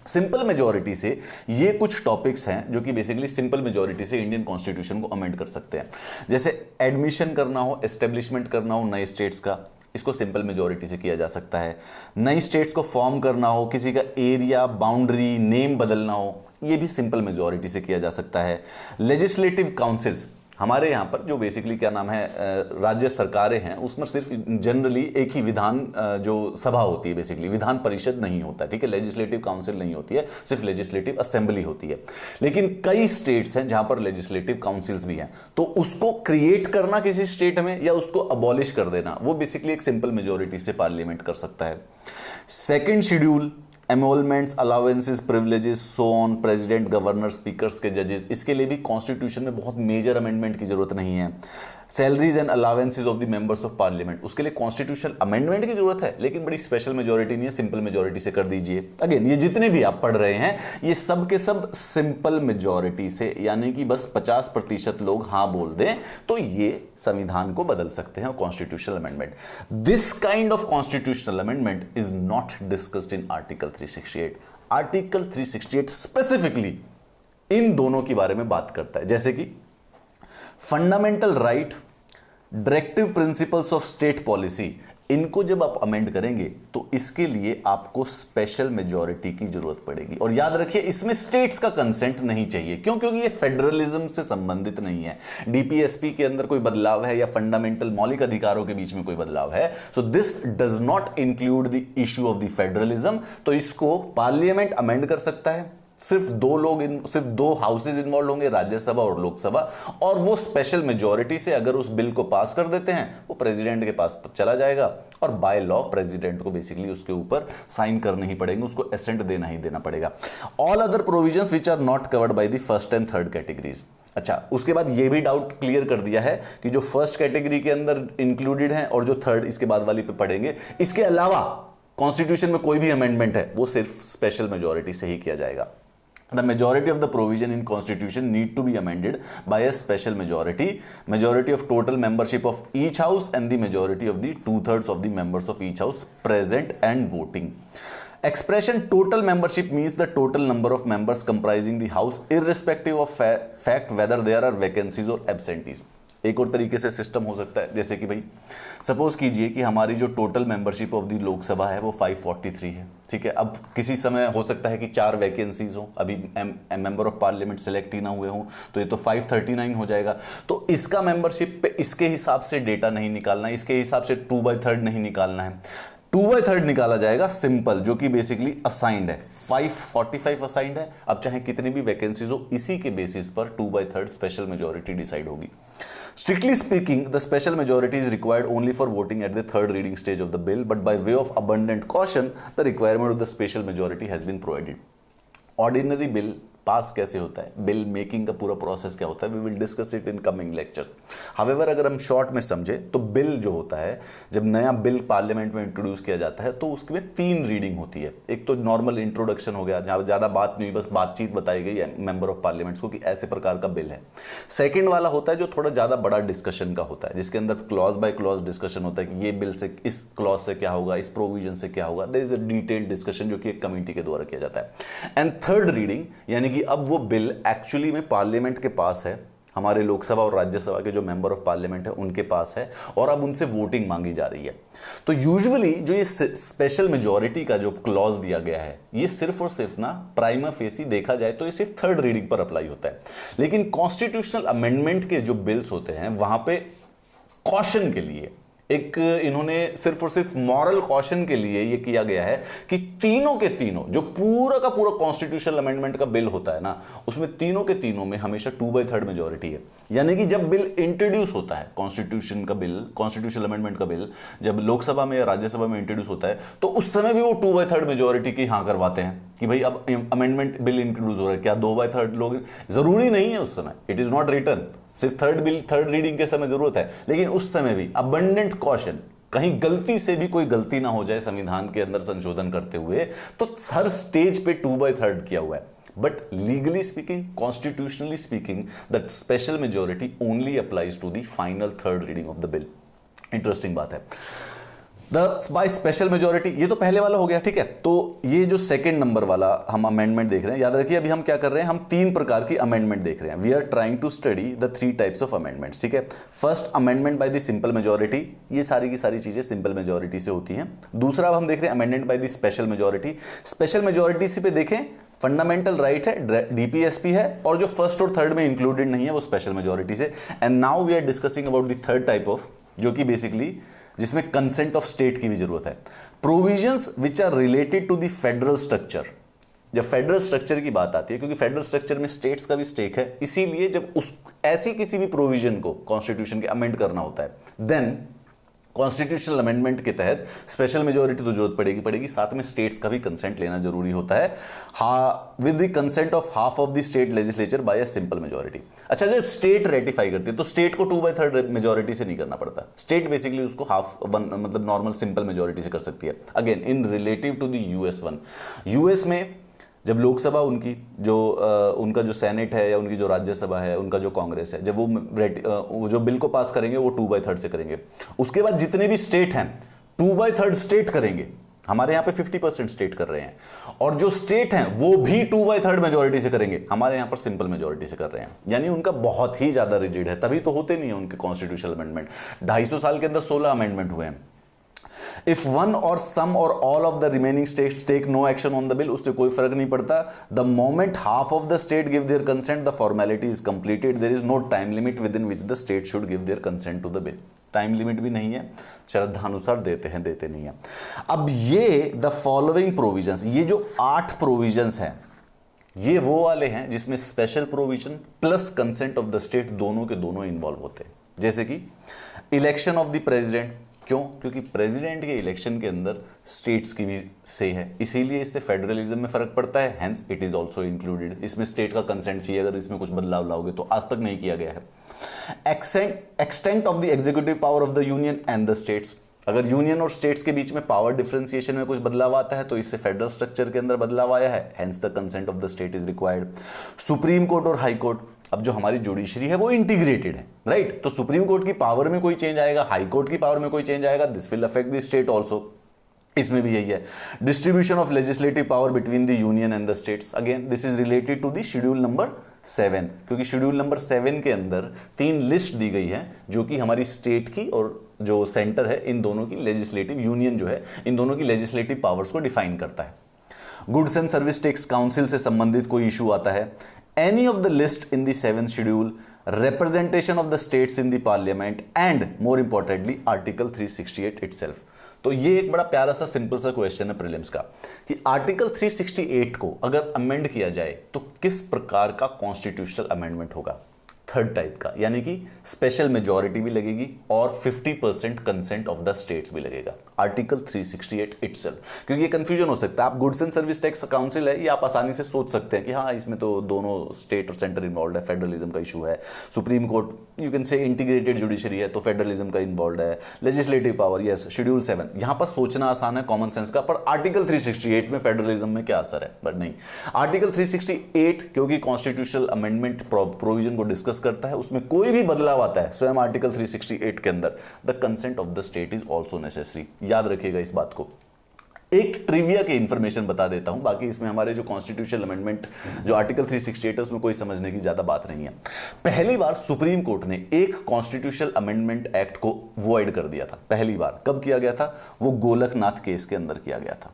सिंपल मेजॉरिटी से ये कुछ टॉपिक्स हैं जो कि बेसिकली सिंपल मेजॉरिटी से इंडियन कॉन्स्टिट्यूशन को अमेंड कर सकते हैं। जैसे एडमिशन करना हो, एस्टेब्लिशमेंट करना हो नए स्टेट्स का, इसको सिंपल मेजॉरिटी से किया जा सकता है। नई स्टेट्स को फॉर्म करना हो, किसी का एरिया, बाउंड्री, नेम बदलना हो, ये भी सिंपल मेजॉरिटी से किया जा सकता है। लेजिस्लेटिव काउंसिल्स, हमारे यहाँ पर जो बेसिकली क्या नाम है राज्य सरकारें हैं, उसमें सिर्फ जनरली एक ही विधान जो सभा होती है, बेसिकली विधान परिषद नहीं होता, ठीक है, लेजिस्लेटिव काउंसिल नहीं होती है, सिर्फ लेजिस्लेटिव असेंबली होती है। लेकिन कई स्टेट्स हैं जहां पर लेजिस्लेटिव काउंसिल्स भी हैं, तो उसको क्रिएट करना किसी स्टेट में या उसको अबॉलिश कर देना, वो बेसिकली एक सिंपल मेजोरिटी से पार्लियामेंट कर सकता है। Second schedule, emoluments, allowances, privileges, so on, president, governor, speakers के जजेस, इसके लिए भी कॉन्स्टिट्यूशन में बहुत मेजर अमेंडमेंट की जरूरत नहीं है। Salaries and allowances of the members of parliament, उसके लिए कॉन्स्टिट्यूशनल अमेंडमेंट की जरूरत है, लेकिन बड़ी स्पेशल मेजॉरिटी नहीं है, सिंपल मेजॉरिटी से कर दीजिए। अगेन, ये जितने भी आप पढ़ रहे हैं ये सब के सब सिंपल मेजॉरिटी से, यानी कि बस 50% लोग हाँ बोल दें तो ये संविधान को बदल सकते हैं, constitutional amendment. This kind of constitutional amendment is not discussed in article 368। Article 368 specifically in दोनों के बारे में बात करता है, जैसे कि fundamental right, directive principles of state policy, इनको जब आप अमेंड करेंगे तो इसके लिए आपको स्पेशल मेजॉरिटी की जरूरत पड़ेगी। और याद रखिए, इसमें स्टेट्स का कंसेंट नहीं चाहिए, क्यों? क्योंकि ये फेडरलिज्म से संबंधित नहीं है। डीपीएसपी के अंदर कोई बदलाव है या फंडामेंटल मौलिक अधिकारों के बीच में कोई बदलाव है, so this does not include the issue of the federalism. तो इसको पार्लियामेंट अमेंड कर सकता है, सिर्फ 2 हाउसेज इन्वॉल्व होंगे, राज्यसभा और लोकसभा, और वो स्पेशल मेजॉरिटी से अगर उस बिल को पास कर देते हैं वो प्रेसिडेंट के पास चला जाएगा और बाय लॉ प्रेसिडेंट को बेसिकली उसके ऊपर साइन करने ही पड़ेंगे, उसको एसेंट देना ही देना पड़ेगा। All other provisions which are not covered by the first and third categories. अच्छा, उसके बाद ये भी डाउट क्लियर कर दिया है कि जो फर्स्ट कैटेगरी के अंदर इंक्लूडेड है और जो थर्ड इसके बाद वाली पे पढ़ेंगे, इसके अलावा कॉन्स्टिट्यूशन में कोई भी अमेंडमेंट है वो सिर्फ स्पेशल मेजॉरिटी से ही किया जाएगा। The majority of the provision in constitution need to be amended by a special majority of total membership of each house and the majority of the 2/3 of the members of each house present and voting. Expression total membership means the total number of members comprising the house irrespective of fact whether there are vacancies or absentees. एक और तरीके से सिस्टम हो सकता है, जैसे कि भाई सपोज कीजिए कि हमारी जो total membership of the Lok Sabha है वो 543 है, ठीक है। अब किसी समय हो सकता है कि 4 वैकेंसीज हो, अभी मेंबर ऑफ पार्लियामेंट सेलेक्ट ही ना हुए हों, तो ये तो 539 हो जाएगा। तो इसका मेंबरशिप पे इसके हिसाब से डेटा नहीं निकालना है, इसके हिसाब से 2/3 नहीं निकालना है, 2/3 निकाला जाएगा सिंपल, जो कि बेसिकली असाइंड है। 545 असाइंड है, अब चाहे कितनी भी वैकेंसीज हो, इसी के बेसिस पर 2/3 स्पेशल मेजॉरिटी डिसाइड होगी। Strictly speaking, the special majority is required only for voting at the third reading stage of the bill, but by way of abundant caution, the requirement of the special majority has been provided. Ordinary bill पास कैसे होता है, बिल मेकिंग का पूरा प्रोसेस क्या होता है, we will discuss it in coming lectures. However अगर हम शॉर्ट में समझे तो बिल जो होता है, जब नया बिल पार्लियामेंट में इंट्रोड्यूस किया जाता है तो उसके में 3 रीडिंग होती है। एक तो नॉर्मल इंट्रोडक्शन हो गया, जहां ज्यादा बात नहीं हुई, बस बातचीत बताई गई है मेंबर ऑफ पार्लियामेंट्स को कि ऐसे प्रकार का बिल है। सेकेंड वाला होता है जो थोड़ा ज्यादा बड़ा डिस्कशन का होता है, जिसके अंदर क्लॉज बाय क्लॉज डिस्कशन होता है कि ये बिल से, इस क्लॉज से क्या होगा, इस प्रोविजन से क्या होगा, there is a detailed discussion जो कि एक कमेटी के द्वारा किया जाता है। एंड थर्ड रीडिंग, यानी कि अब वो बिल एक्चुअली में पार्लियामेंट के पास है, हमारे लोकसभा और राज्यसभा के जो मेंबर ऑफ पार्लियामेंट है उनके पास है, और अब उनसे वोटिंग मांगी जा रही है। तो यूजुअली जो ये स्पेशल मेजॉरिटी का जो क्लॉज दिया गया है, ये सिर्फ और सिर्फ ना प्राइमा फेसी देखा जाए तो ये सिर्फ थर्ड रीडिंग पर अप्लाई होता है, लेकिन कॉन्स्टिट्यूशनल अमेंडमेंट के जो बिल्स होते हैं वहां पे कॉशन के लिए एक इन्होंने सिर्फ और सिर्फ मॉरल कॉशन के लिए ये किया गया है कि तीनों के तीनों जो पूरा का पूरा कॉन्स्टिट्यूशनल अमेंडमेंट का बिल होता है ना, उसमें तीनों के तीनों में हमेशा 2/3 मेजॉरिटी है। यानी कि जब बिल इंट्रोड्यूस होता है, कॉन्स्टिट्यूशन का बिल, कॉन्स्टिट्यूशनल अमेंडमेंट का बिल जब लोकसभा में या राज्यसभा में इंट्रोड्यूस होता है, तो उस समय भी वो 2/3 मेजॉरिटी की हाँ करवाते हैं कि भाई अब अमेंडमेंट बिल इंट्रोड्यूस हो रहा है, क्या 2/3 लोग, जरूरी नहीं है उस समय, इट इज नॉट रिटर्न, सिर्फ थर्ड रीडिंग के समय जरूरत है, लेकिन उस समय भी अबंडेंट कॉशन, कहीं गलती से भी कोई गलती ना हो जाए संविधान के अंदर संशोधन करते हुए, तो हर स्टेज पे 2/3 किया हुआ है। But legally speaking, constitutionally speaking, that special majority only applies to the final third reading of the bill. Interesting बात है। बाय स्पेशल मेजोरिटी, ये तो पहले वाला हो गया, ठीक है। तो ये जो सेकंड नंबर वाला हम अमेंडमेंट देख रहे हैं, याद रखिए अभी हम क्या कर रहे हैं, हम 3 प्रकार की अमेंडमेंट देख रहे हैं। We are trying to study the 3 types of amendments, ठीक है। First amendment by the simple majority, ये सारी की सारी चीजें सिंपल मेजोरिटी से होती हैं। दूसरा हम देख रहे हैं amendment by the special majority. Special majority से पे देखें फंडामेंटल राइट है, डीपीएसपी है, और जो फर्स्ट और थर्ड में इंक्लूडेड नहीं है वो स्पेशल मेजोरिटी से। And now we are discussing about the third type of, जो कि बेसिकली जिसमें कंसेंट ऑफ स्टेट की भी जरूरत है। Provisions which are related to the federal structure. जब फेडरल स्ट्रक्चर की बात आती है, क्योंकि फेडरल स्ट्रक्चर में स्टेट्स का भी स्टेक है, इसीलिए जब उस ऐसी किसी भी प्रोविजन को कॉन्स्टिट्यूशन के अमेंड करना होता है, देन कॉन्स्टिट्यूशनल अमेंडमेंट के तहत स्पेशल मेजोरिटी तो जरूरत पड़ेगी, साथ में स्टेट्स का भी कंसेंट लेना जरूरी होता है, with the consent of half of the state legislature by a simple majority. अच्छा, जब स्टेट रेटिफाई करती है तो स्टेट को 2/3 मेजोरिटी से नहीं करना पड़ता, स्टेट बेसिकली उसको हाफ वन मतलब नॉर्मल सिंपल मेजोरिटी से कर सकती है। Again in relative to the US one, US में जब लोकसभा उनकी जो उनका जो सेनेट है या उनकी जो राज्यसभा है, उनका जो कांग्रेस है, जब वो जो बिल को पास करेंगे वो 2/3 से करेंगे। उसके बाद जितने भी स्टेट हैं 2/3 स्टेट करेंगे। हमारे यहाँ पे 50% स्टेट कर रहे हैं, और जो स्टेट हैं वो भी 2/3 मेजोरिटी से करेंगे, हमारे यहाँ पर सिंपल मेजोरिटी से कर रहे हैं। यानी उनका बहुत ही ज्यादा रिजिड है, तभी तो होते नहीं है उनके कॉन्स्टिट्यूशनल अमेंडमेंट। 250 साल के अंदर 16 अमेंडमेंट हुए हैं। If one or some or all of the remaining states take no action on the bill, उससे कोई फर्क नहीं पड़ता। The moment half of the state give their consent, the formality is completed. There is no time limit within which the state should give their consent to the bill. Time limit भी नहीं है, श्रद्धानुसार देते हैं, देते नहीं है। अब ये the following provisions, ये जो 8 provisions हैं, ये वो वाले हैं जिसमें special provision plus consent of the state दोनों के दोनों इन्वॉल्व होते हैं। जैसे कि इलेक्शन ऑफ द प्रेसिडेंट, क्यों? क्योंकि प्रेसिडेंट के इलेक्शन के अंदर स्टेट्स की भी से है, इसीलिए इससे फेडरलिज्म में फर्क पड़ता है, hence it is also included. इसमें स्टेट का कंसेंट चाहिए, अगर इसमें कुछ बदलाव लाओगे तो आज तक नहीं किया गया है। Extent of the executive power of the union and the states, अगर यूनियन और स्टेट्स के बीच में पावर डिफरेंशिएशन में कुछ बदलाव आता है तो इससे फेडरल स्ट्रक्चर के अंदर बदलाव आया है, hence the consent of the state is required. Supreme court और हाई कोर्ट, अब जो हमारी जुडिशरी है वो इंटीग्रेटेड है, राइट? तो सुप्रीम कोर्ट की पावर में कोई चेंज आएगा, हाई कोर्ट की पावर में कोई चेंज आएगा, this will affect the state also. इसमें भी यही है। Distribution of legislative power between the union and the states, again this is related to the schedule number 7, क्योंकि शेड्यूल नंबर 7 के अंदर 3 लिस्ट दी गई है जो कि हमारी स्टेट की और जो सेंटर है इन दोनों की लेजिस्लेटिव, यूनियन जो है इन दोनों की लेजिस्लेटिव पावर्स को डिफाइन करता है। Goods and service tax council से संबंधित कोई इशू आता है, any of the list in the 7th schedule, representation of the states in the parliament, and more importantly article 368 itself। तो ये एक बड़ा प्यारा सा सिंपल सा क्वेश्चन है प्रीलिम्स का कि आर्टिकल 368 को अगर अमेंड किया जाए तो किस प्रकार का कॉन्स्टिट्यूशनल अमेंडमेंट होगा? थर्ड टाइप का, यानी कि स्पेशल मेजॉरिटी भी लगेगी और 50% कंसेंट ऑफ द स्टेट्स भी लगेगा, आर्टिकल 368 इटसेल्फ। क्योंकि ये कंफ्यूजन हो सकता है, आप goods and service tax council है, ये आप आसानी से सोच सकते हैं कि हाँ इसमें तो दोनों स्टेट और सेंटर इन्वॉल्व है, फेडरलिज्म का इशू है। Supreme court you can say integrated judiciary है तो फेडरलिज्म का इन्वॉल्व है। लेजिस्लेटिव पावर, यस, शेड्यूल 7, यहां पर सोचना आसान है, कॉमन सेंस का, पर आर्टिकल 368 में फेडरलिज्म में क्या असर है? बट नहीं, आर्टिकल 368 क्योंकि कॉन्स्टिट्यूशनल अमेंडमेंट प्रोविजन को डिस्कस करता है, उसमें कोई भी बदलाव आता है स्वयं आर्टिकल 368 के अंदर, the consent of the state is also necessary. याद रखिएगा इस बात को। एक ट्रिविया की इंफॉर्मेशन बता देता हूं, बाकी इसमें हमारे जो कॉन्स्टिट्यूशनल अमेंडमेंट जो आर्टिकल 368 है उसमें कोई समझने की ज्यादा बात नहीं है। पहली बार सुप्रीम कोर्ट ने एक कॉन्स्टिट्यूशनल अमेंडमेंट एक्ट को वॉइड कर दिया था। पहली बार कब किया गया था? वो गोलकनाथ केस के अंदर किया गया था।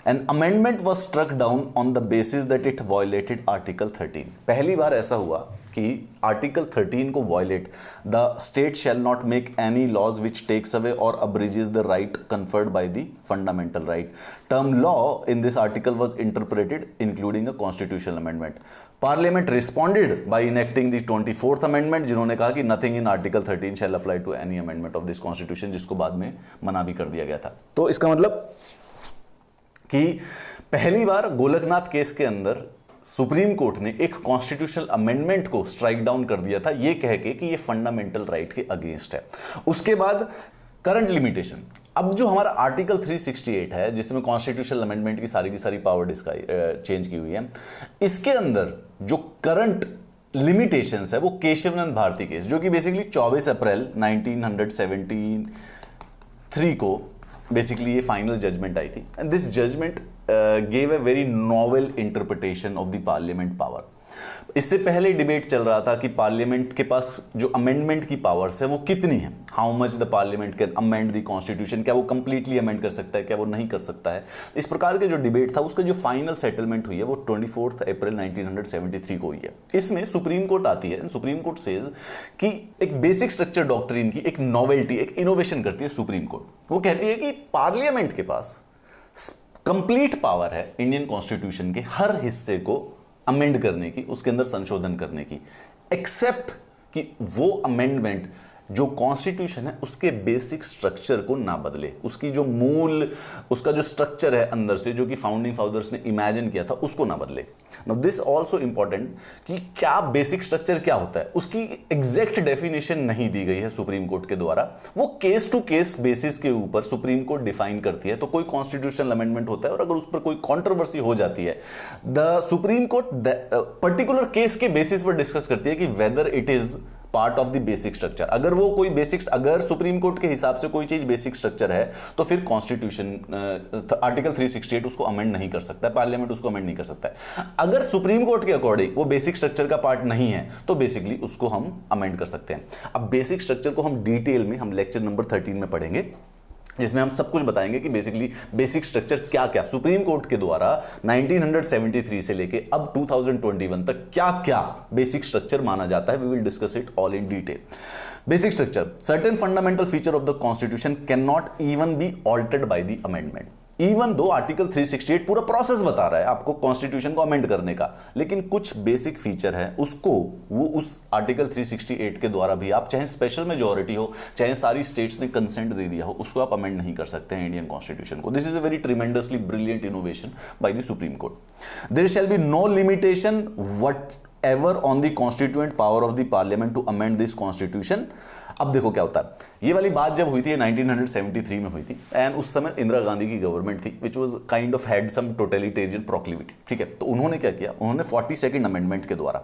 An amendment was struck down on the basis that it violated Article 13। पहली बार ऐसा हुआ कि आर्टिकल 13 को violate, the state shall not make any laws which takes away और abridges the right conferred by the fundamental right. Term law in this article was interpreted including a constitutional amendment. Parliament responded by enacting the 24th amendment, जिन्होंने कहा कि nothing in article 13 shall apply to any amendment of this constitution, जिसको बाद में मना भी कर दिया गया था। तो इसका मतलब कि पहली बार गोलकनाथ केस के अंदर सुप्रीम कोर्ट ने एक कॉन्स्टिट्यूशनल अमेंडमेंट को स्ट्राइक डाउन कर दिया था, यह कह के कि यह फंडामेंटल राइट के अगेंस्ट है। उसके बाद करंट लिमिटेशन, अब जो हमारा आर्टिकल 368 है जिसमें कॉन्स्टिट्यूशनल अमेंडमेंट की सारी पावर चेंज की हुई है, इसके अंदर जो करंट लिमिटेशंस है वो केशवनंद भारती केस, जो कि बेसिकली 24 अप्रैल 1973 को बेसिकली ये फाइनल जजमेंट आई थी। And this judgment gave a very novel interpretation of the parliament power. इससे पहले डिबेट चल रहा था कि पार्लियामेंट के पास जो अमेंडमेंट की पावर्स है वो कितनी है, how much the parliament can amend the constitution, क्या वो कंप्लीटली अमेंड कर सकता है, क्या वो नहीं कर सकता है। इस प्रकार के जो डिबेट था उसका जो फाइनल सेटलमेंट हुई है वो 24 अप्रैल 1973 को हुई है। इसमें सुप्रीम कोर्ट आती है, सुप्रीम कोर्ट सेज कि एक बेसिक स्ट्रक्चर डॉक्ट्रिन की एक नॉवेल्टी, एक इनोवेशन करती है सुप्रीम कोर्ट। वो कहती है कि पार्लियामेंट के पास कंप्लीट पावर है इंडियन कॉन्स्टिट्यूशन के हर हिस्से को अमेंड करने की, उसके अंदर संशोधन करने की, एक्सेप्ट कि वो अमेंडमेंट जो कॉन्स्टिट्यूशन है उसके बेसिक स्ट्रक्चर को ना बदले, उसकी जो मूल, उसका जो स्ट्रक्चर है अंदर से, जो कि फाउंडिंग फादर्स ने इमेजिन किया था, उसको ना बदले। नाउ दिस आल्सो इंपॉर्टेंट कि क्या बेसिक स्ट्रक्चर क्या होता है, उसकी एग्जैक्ट डेफिनेशन नहीं दी गई है सुप्रीम कोर्ट के द्वारा। वो केस टू केस बेसिस के ऊपर सुप्रीम कोर्ट डिफाइन करती है। तो कोई कॉन्स्टिट्यूशनल अमेंडमेंट होता है और अगर उस पर कोई कॉन्ट्रोवर्सी हो जाती है, the supreme court particular case के बेसिस पर डिस्कस करती है कि whether it is part of the basic structure. अगर वो कोई बेसिक, अगर सुप्रीम कोर्ट के हिसाब से कोई चीज बेसिक स्ट्रक्चर है तो फिर कॉन्स्टिट्यूशन आर्टिकल 368 उसको अमेंड नहीं कर सकता है, पार्लियामेंट उसको अमेंड नहीं कर सकता है। अगर सुप्रीम कोर्ट के अकॉर्डिंग वो बेसिक स्ट्रक्चर का पार्ट नहीं है तो बेसिकली उसको हम अमेंड कर सकते हैं। अब बेसिक स्ट्रक्चर को हम डिटेल में हम लेक्चर नंबर 13 में पढ़ेंगे, जिसमें हम सब कुछ बताएंगे कि बेसिकली बेसिक स्ट्रक्चर क्या क्या सुप्रीम कोर्ट के द्वारा 1973 से लेके अब 2021 तक क्या क्या बेसिक स्ट्रक्चर माना जाता है। We will discuss it all in detail. Basic structure, certain fundamental feature of the constitution can not even be altered by the amendment. Even though article 368 पूरा प्रोसेस बता रहा है आपको कॉन्स्टिट्यूशन को अमेंड करने का, लेकिन कुछ बेसिक फीचर है उसको वो उस आर्टिकल 368 के द्वारा भी आप, चाहे स्पेशल मेजॉरिटी हो, चाहे सारी स्टेट्स ने कंसेंट दे दिया हो, उसको आप अमेंड नहीं कर सकते हैं इंडियन कॉन्स्टिट्यूशन को। This is a very tremendously brilliant innovation by the supreme court. There shall be no limitation whatever on the constituent power of the parliament to amend this constitution। अब देखो क्या होता है, ये वाली बात जब हुई थी 1973 में हुई थी, एंड उस समय इंदिरा गांधी की गवर्नमेंट थी which was kind of had some totalitarian proclivity. ठीक है, तो उन्होंने क्या किया, उन्होंने 42nd अमेंडमेंट के द्वारा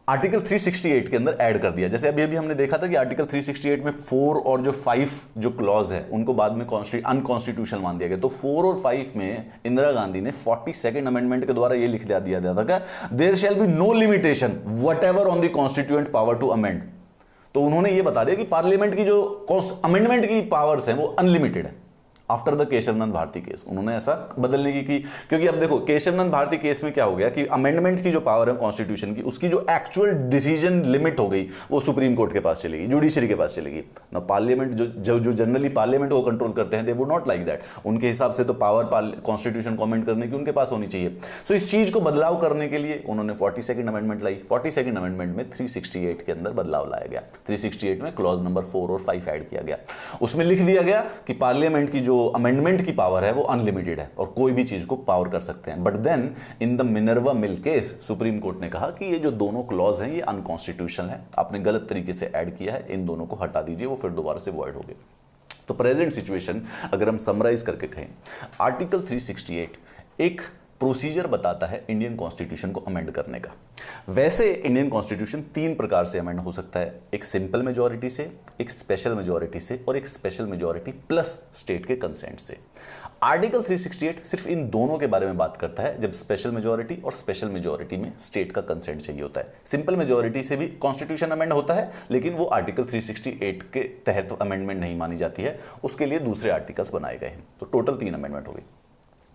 आर्टिकल 368 के अंदर ऐड कर दिया। जैसे अभी अभी हमने देखा था कि आर्टिकल 368 में 4 और जो 5 जो क्लॉज है उनको बाद में अनकॉन्स्टिट्यूशनल मान दिया गया। तो 4 और 5 में इंदिरा गांधी ने 42nd अमेंडमेंट के द्वारा ये लिख दिया था क्या, there shall be no limitation whatever on the constituent power to amend. तो उन्होंने ये बता दिया कि पार्लियामेंट की जो अमेंडमेंट की पावर्स हैं वो अनलिमिटेड है। आफ्टर द केशवनंद भारती केस उन्होंने ऐसा बदलने की क्योंकि अब देखो केशवनंद भारती केस में क्या हो गया कि अमेंडमेंट की जो पावर है कॉन्स्टिट्यूशन की, उसकी जो एक्चुअल डिसीजन लिमिट हो गई वो सुप्रीम कोर्ट के पास चलेगी, जुडिशरी के पास चलेगी ना। पार्लियामेंट जो जनरली पार्लियामेंट को कंट्रोल करते हैं, they would not like that. उनके हिसाब से तो पावर कॉन्स्टिट्यूशन को अमेंड करने की उनके पास होनी चाहिए। सो इस चीज को बदलाव करने के लिए उन्होंने 42nd अमेंडमेंट लाई। 42nd अमेंडमेंट में 368 के अंदर बदलाव लाया गया। 368 में क्लॉज नंबर 4 और 5 ऐड किया गया। उसमें लिख दिया गया कि पार्लियामेंट की जो अमेंडमेंट की पावर है वो अनलिमिटेड है और कोई भी चीज को पावर कर सकते हैं। But then in the Minerva Mill case supreme court ने कहा कि ये जो दोनों क्लॉज हैं ये अनकॉन्स्टिट्यूशनल है, आपने गलत तरीके से ऐड किया है, इन दोनों को हटा दीजिए, वो फिर दोबारा से वॉइड हो गए। तो प्रेजेंट सिचुएशन अगर हम समराइज करके कहें, आर्टिकल 368 एक प्रोसीजर बताता है इंडियन कॉन्स्टिट्यूशन को अमेंड करने का। वैसे इंडियन कॉन्स्टिट्यूशन 3 प्रकार से अमेंड हो सकता है, एक सिंपल मेजॉरिटी से, एक स्पेशल मेजॉरिटी से और एक स्पेशल मेजॉरिटी प्लस स्टेट के कंसेंट से। आर्टिकल 368 सिर्फ इन दोनों के बारे में बात करता है जब स्पेशल मेजॉरिटी और स्पेशल मेजॉरिटी में स्टेट का कंसेंट चाहिए होता है। सिंपल मेजॉरिटी से भी कॉन्स्टिट्यूशन अमेंड होता है, लेकिन वो आर्टिकल 368 के तहत अमेंडमेंट नहीं मानी जाती है, उसके लिए दूसरे आर्टिकल्स बनाए गए हैं। तो टोटल 3 अमेंडमेंट हो गई।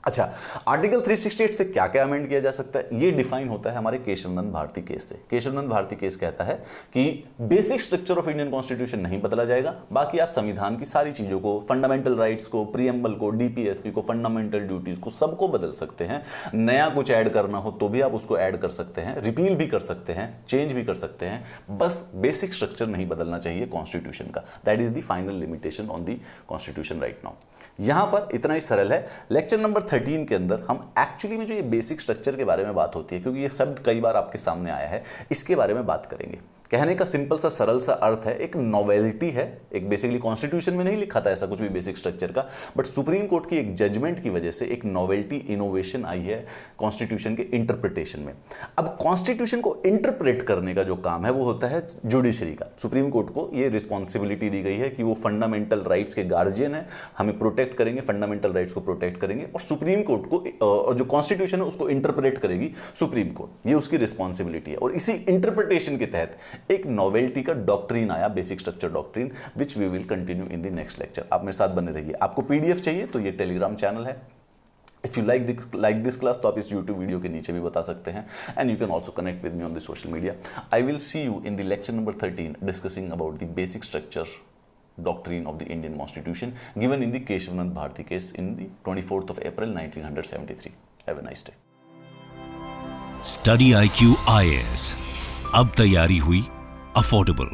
अच्छा, आर्टिकल 368 से क्या क्या अमेंड किया जा सकता है, ये डिफाइन होता है हमारे केशवनंद भारती केस से। केशवनंद भारती केस कहता है कि basic structure of Indian constitution नहीं बदला जाएगा, बाकी आप संविधान की सारी चीजों को, फंडामेंटल राइट्स को, प्रीएम्बल को, डीपीएसपी को, फंडामेंटल ड्यूटीज को, सबको बदल सकते हैं। नया कुछ ऐड करना हो तो भी आप उसको ऐड कर सकते हैं, रिपील भी कर सकते हैं, चेंज भी कर सकते हैं, बस बेसिक स्ट्रक्चर नहीं बदलना चाहिए कॉन्स्टिट्यूशन का। That is the final limitation on the constitution right now. यहां पर इतना ही सरल है। लेक्चर नंबर 13 के अंदर हम एक्चुअली में जो ये बेसिक स्ट्रक्चर के बारे में बात होती है, क्योंकि ये शब्द कई बार आपके सामने आया है, इसके बारे में बात करेंगे। कहने का सिंपल सा सरल सा अर्थ है, एक नॉवेल्टी है, एक बेसिकली कॉन्स्टिट्यूशन में नहीं लिखा था ऐसा कुछ भी बेसिक स्ट्रक्चर का, बट सुप्रीम कोर्ट की एक जजमेंट की वजह से एक नॉवेल्टी, इनोवेशन आई है कॉन्स्टिट्यूशन के इंटरप्रिटेशन में। अब कॉन्स्टिट्यूशन को इंटरप्रेट करने का जो काम है वो होता है जुडिशरी का। सुप्रीम कोर्ट को ये रिस्पॉन्सिबिलिटी दी गई है कि वो फंडामेंटल राइट्स के गार्जियन है, हमें प्रोटेक्ट करेंगे, फंडामेंटल राइट्स को प्रोटेक्ट करेंगे, और सुप्रीम कोर्ट को जो कॉन्स्टिट्यूशन है उसको इंटरप्रेट करेगी सुप्रीम कोर्ट। ये उसकी रिस्पॉन्सिबिलिटी है, और इसी इंटरप्रिटेशन के तहत एक नॉवेल्टी का डॉक्ट्रिन आया, basic structure doctrine, which we will continue in the next lecture. आप मेरे साथ बने रहिए। आपको पीडीएफ चाहिए तो ये टेलीग्राम चैनल है। If you like this class तो आप इस यूट्यूब वीडियो के नीचे भी बता सकते हैं, and you can also connect with me on the social media. I will see you in the lecture number 13 discussing about the basic structure doctrine of the Indian Constitution given in the Keshavanand Bharti case in the 24th of April 1973. Have a nice day. Study IQ IAS अब तैयारी हुई अफोर्डेबल।